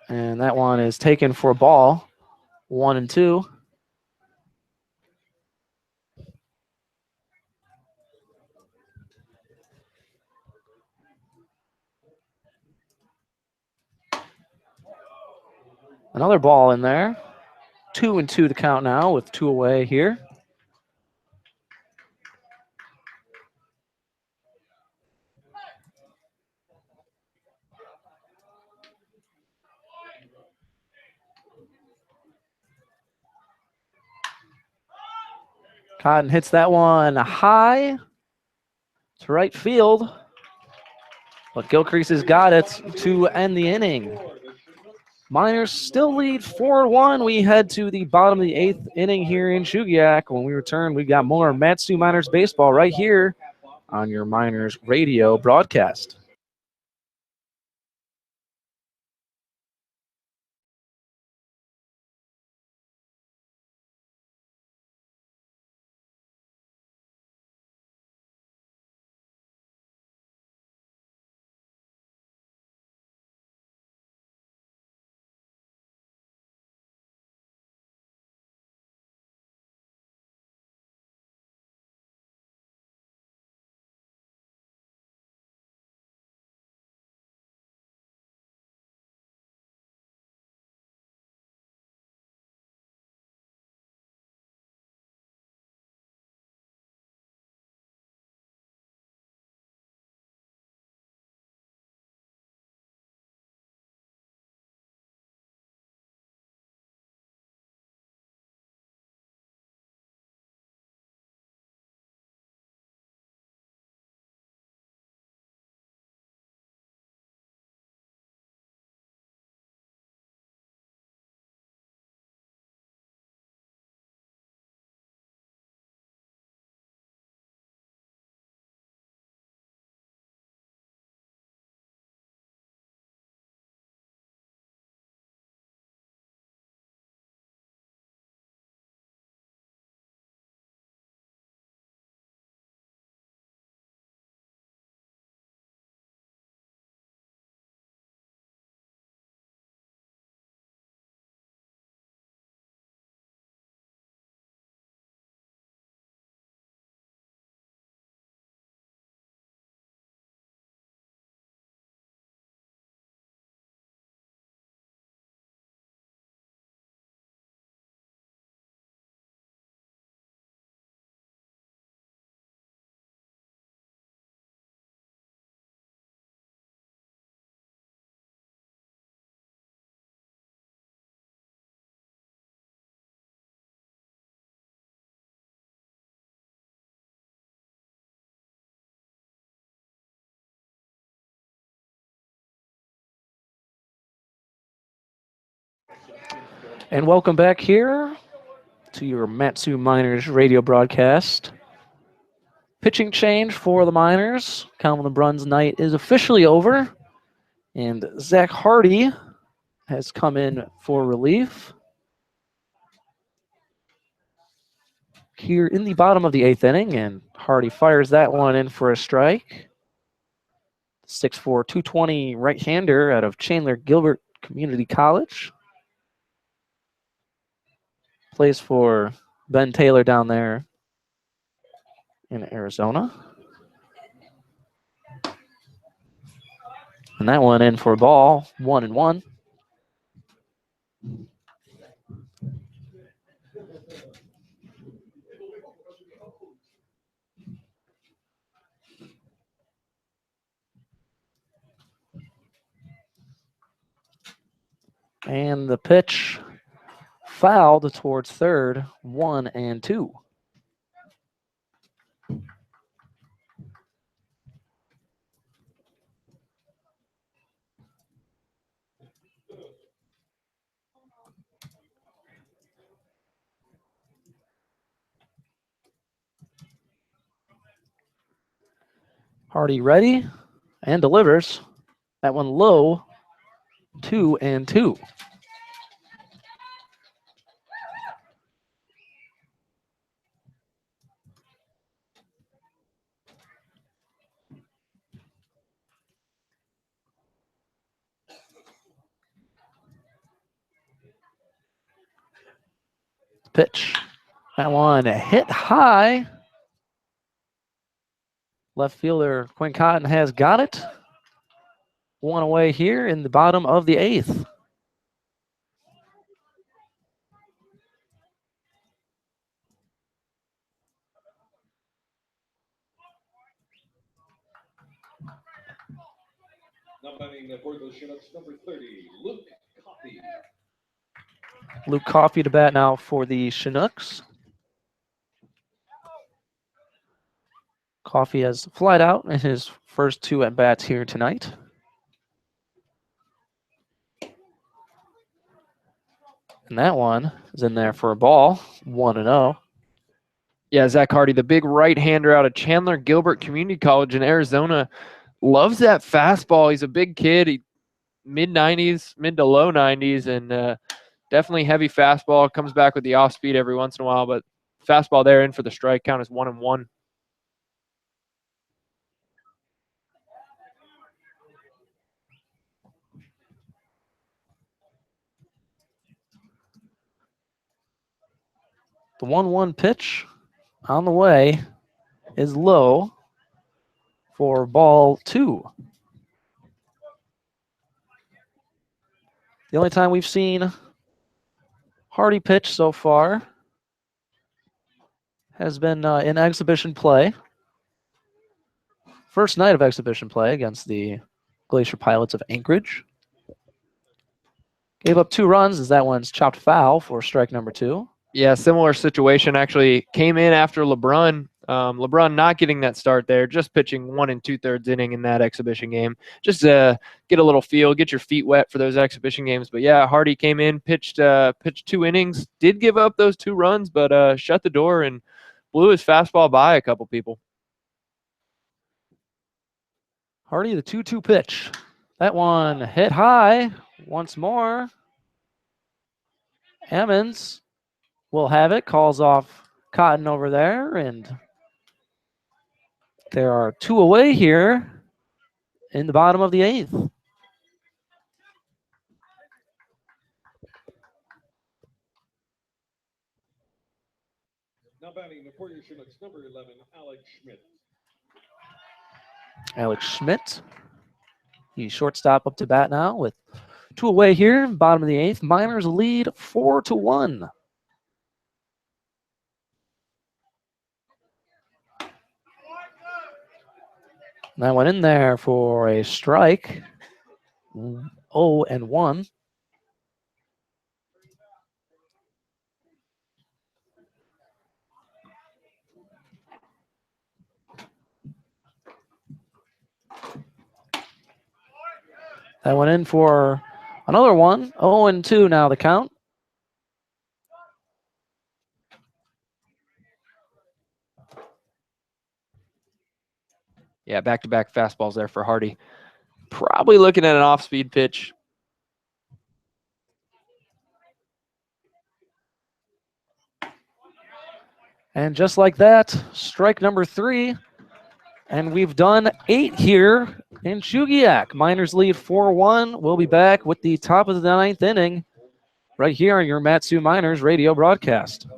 And that one is taken for a ball. 1-2. Another ball in there. 2-2 the count now with 2 away here. Cotton hits that one high to right field. But Gilcrease has got it to end the inning. Miners still lead 4-1. We head to the bottom of the 8th inning here in Chugiak. When we return, we've got more Matsu Miners baseball right here on your Miners radio broadcast. And welcome back here to your Matsu Miners radio broadcast. Pitching change for the Miners. Calvin LeBrun's night is officially over. And Zach Hardy has come in for relief. Here in the bottom of the 8th inning, and Hardy fires that one in for a strike. 6'4", 220 right-hander out of Chandler Gilbert Community College. Plays for Ben Taylor down there in Arizona. And that one in for a ball, 1-1. And the pitch fouled towards third, 1-2. Hardy ready and delivers. That one low, 2-2. Pitch. That one hit high. Left fielder Quinn Cotton has got it. One away here in the bottom of the 8th. Now batting for the Chinooks, number 30, Luke Coffey. Luke Coffey to bat now for the Chinooks. Coffey has flied out in his first 2 at-bats here tonight. And that one is in there for a ball, 1-0. Yeah, Zach Hardy, the big right-hander out of Chandler Gilbert Community College in Arizona, loves that fastball. He's a big kid. He mid-90s, mid to low 90s, and definitely heavy fastball. Comes back with the off-speed every once in a while, but fastball there in for the strike. Count is 1-1. The 1-1 pitch on the way is low for ball 2. The only time we've seen Hardy pitch so far has been in exhibition play. First night of exhibition play against the Glacier Pilots of Anchorage. Gave up 2 runs as that one's chopped foul for strike number 2. Yeah, similar situation. Actually came in after LeBrun. LeBrun not getting that start there, just pitching 1 2/3 inning in that exhibition game. Just get a little feel, get your feet wet for those exhibition games. But yeah, Hardy came in, pitched 2 innings, did give up those 2 runs, but shut the door and blew his fastball by a couple people. Hardy, the 2-2 pitch. That one hit high once more. Emmons will have it, calls off Cotton over there, and there are 2 away here in the bottom of the 8th. Now batting for your Chinooks, number 11, Alex Schmidt. Alex Schmidt, he's shortstop up to bat now with 2 away here, bottom of the 8th. Miners lead 4-1. That went in there for a strike. 0-1. That went in for another one. 0-2 now the count. Yeah, back-to-back fastballs there for Hardy. Probably looking at an off-speed pitch. And just like that, strike number 3. And we've done 8 here in Chugiak. Miners lead 4-1. We'll be back with the top of the 9th inning right here on your Matsu Miners radio broadcast.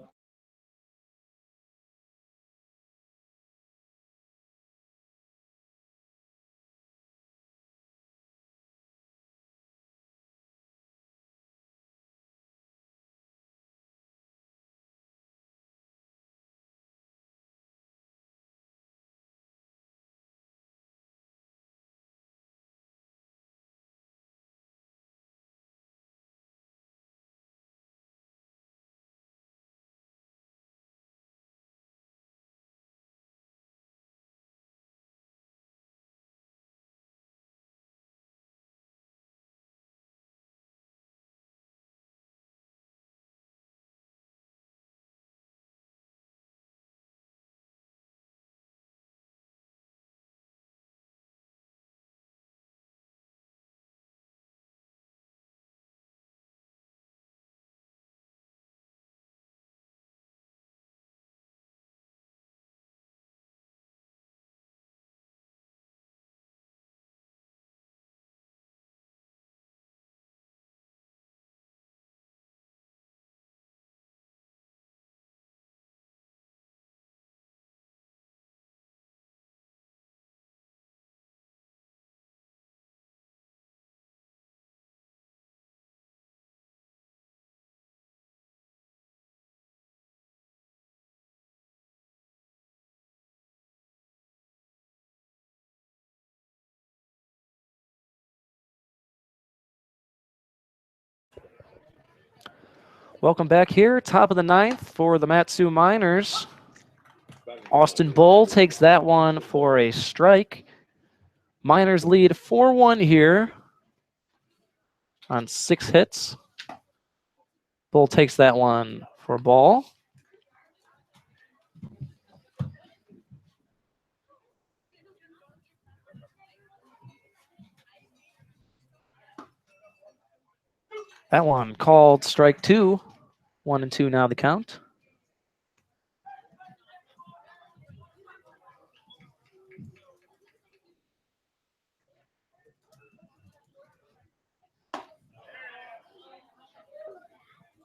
Welcome back here, top of the 9th for the Matsu Miners. Austin Bull takes that one for a strike. Miners lead 4-1 here on 6 hits. Bull takes that one for a ball. That one called strike 2. 1-2 now the count.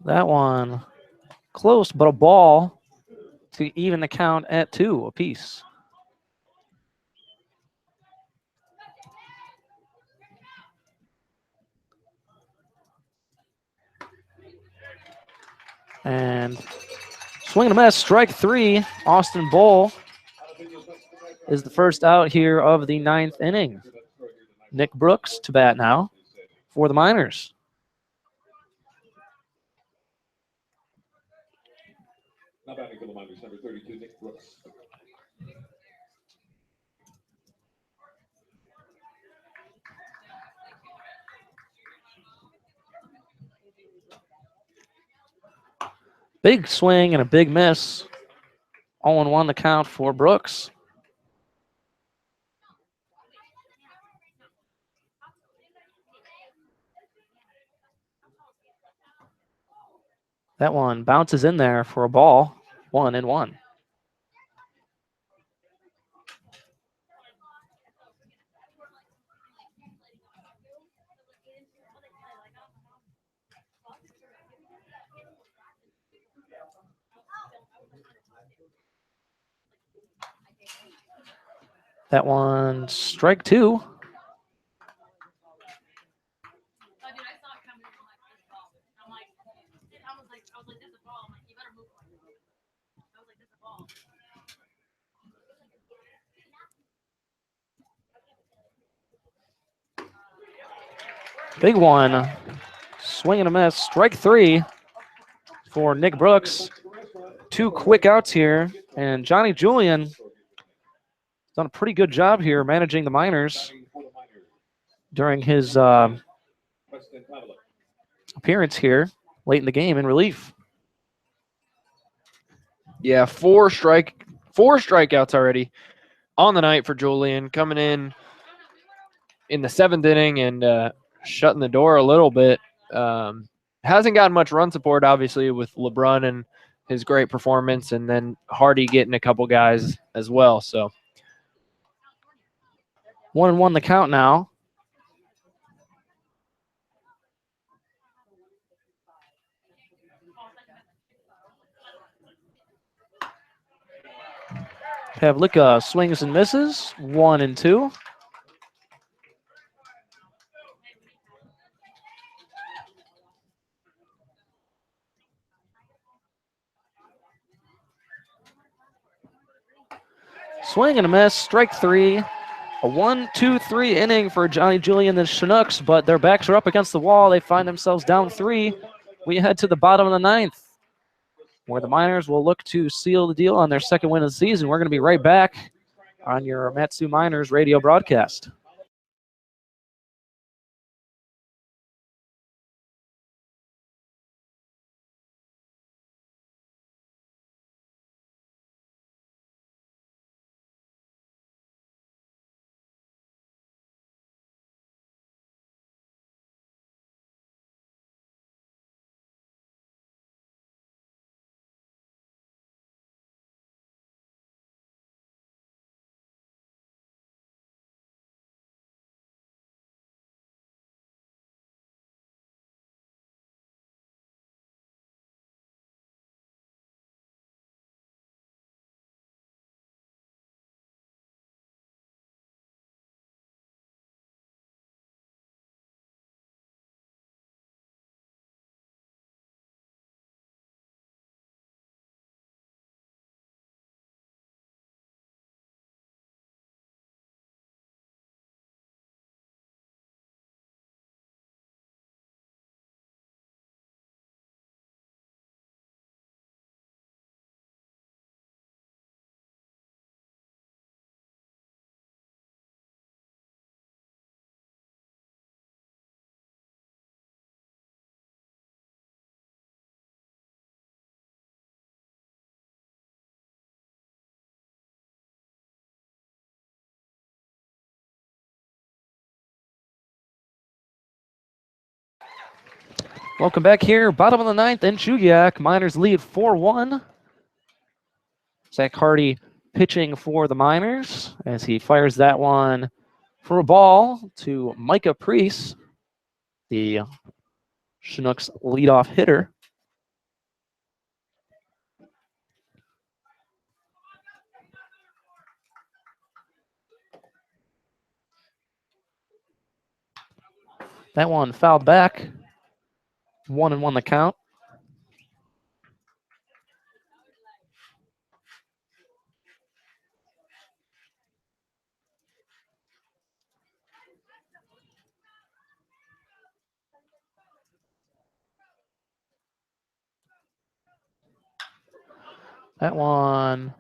That one close, but a ball to even the count at 2 apiece. And swing and a miss, strike 3. Austin Bull is the first out here of the 9th inning. Nick Brooks to bat now for the Miners. Now batting for the Miners, number 32, Nick Brooks. Big swing and a big miss. 0-1 the count for Brooks. That one bounces in there for a ball. 1-1. That one, strike 2. Big one. Swing and a miss. Strike 3 for Nick Brooks. 2 quick outs here. And Johnny Julian done a pretty good job here managing the Miners during his appearance here late in the game in relief. Yeah, four strikeouts already on the night for Julian, coming in the 7th inning and shutting the door a little bit. Hasn't gotten much run support, obviously, with LeBrun and his great performance, and then Hardy getting a couple guys as well. So 1-1 the count now. Pavlicka swings and misses. 1-2. Swing and a miss. Strike 3. A 1-2-3 inning for Johnny Julian and the Chinooks, but their backs are up against the wall. They find themselves down 3. We head to the bottom of the 9th, where the Miners will look to seal the deal on their 2nd win of the season. We're going to be right back on your Matsu Miners radio broadcast. Welcome back here, bottom of the 9th in Chugiak. Miners lead 4-1. Zach Hardy pitching for the Miners as he fires that one for a ball to Micah Priest, the Chinooks leadoff hitter. That one fouled back. 1-1 the count. That one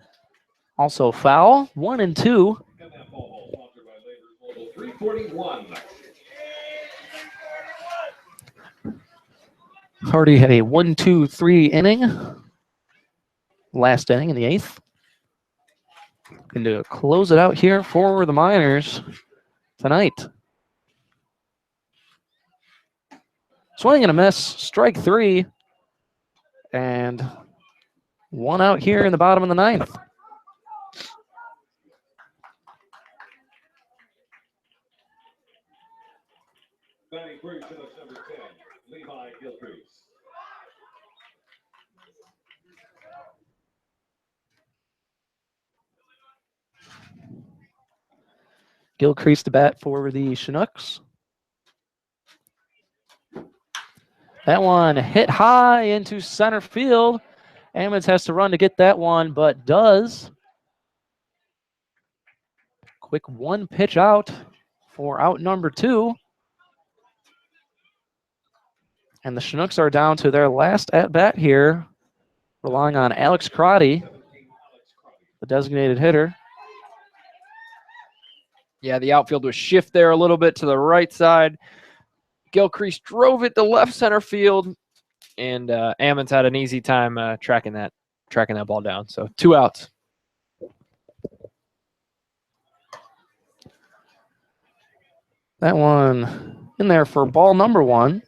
also foul. 1-2. 341. Hardy had a 1-2-3 inning. Last inning in the 8th. Going to close it out here for the Miners tonight. Swing and a miss. Strike 3. And 1 out here in the bottom of the 9th. Batting for Chinooks number 10, Levi Gilchrist. Gilchrist to bat for the Chinooks. That one hit high into center field. Ammons has to run to get that one, but does. Quick 1 pitch out for out number 2. And the Chinooks are down to their last at-bat here, relying on Alex Crotty, the designated hitter. yeah, the outfield was shift there a little bit to the right side. Gilchrist drove it to left center field, and Ammons had an easy time tracking that ball down. So 2 outs. That one in there for ball number 1.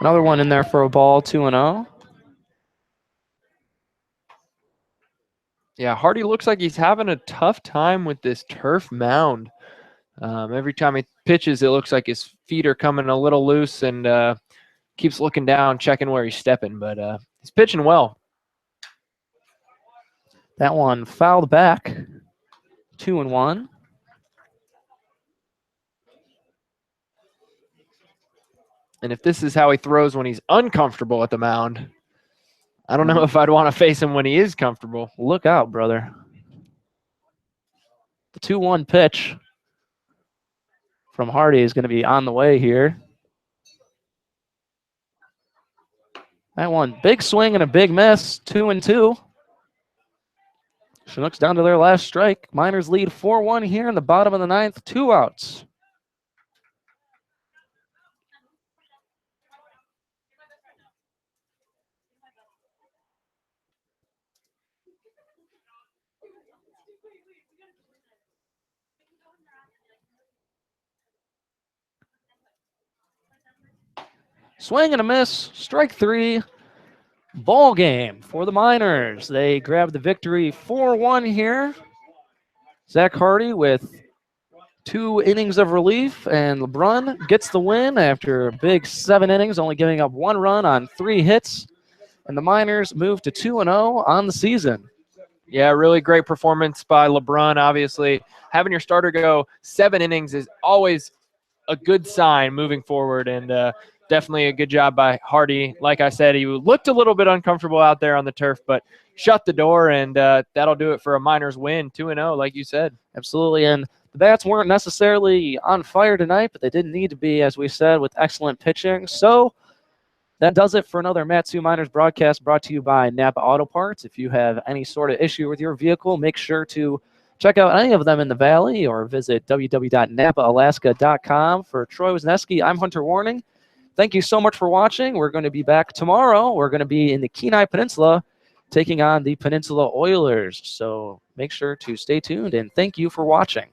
Another one in there for a ball, 2-0. Yeah, Hardy looks like he's having a tough time with this turf mound. Every time he pitches, it looks like his feet are coming a little loose and keeps looking down, checking where he's stepping. But he's pitching well. That one fouled back, 2-1. And if this is how he throws when he's uncomfortable at the mound, I don't know if I'd want to face him when he is comfortable. Look out, brother. The 2-1 pitch from Hardy is going to be on the way here. That one, big swing and a big miss, 2-2. Chinooks down to their last strike. Miners lead 4-1 here in the bottom of the 9th, 2 outs. Swing and a miss, strike 3. Ball game for the Miners. They grab the victory 4-1 here. Zach Hardy with 2 innings of relief, and LeBrun gets the win after a big 7 innings, only giving up 1 run on 3 hits. And the Miners move to 2-0 on the season. Yeah, really great performance by LeBrun. Obviously, having your starter go 7 innings is always a good sign moving forward, and definitely a good job by Hardy. Like I said, he looked a little bit uncomfortable out there on the turf, but shut the door, and that'll do it for a Miners win, 2-0, like you said. Absolutely, and the bats weren't necessarily on fire tonight, but they didn't need to be, as we said, with excellent pitching. So that does it for another Mat2 Miners broadcast brought to you by Napa Auto Parts. If you have any sort of issue with your vehicle, make sure to check out any of them in the Valley or visit www.napaalaska.com. For Troy Wisniewski, I'm Hunter Warning. Thank you so much for watching. We're going to be back tomorrow. We're going to be in the Kenai Peninsula taking on the Peninsula Oilers. So make sure to stay tuned, and thank you for watching.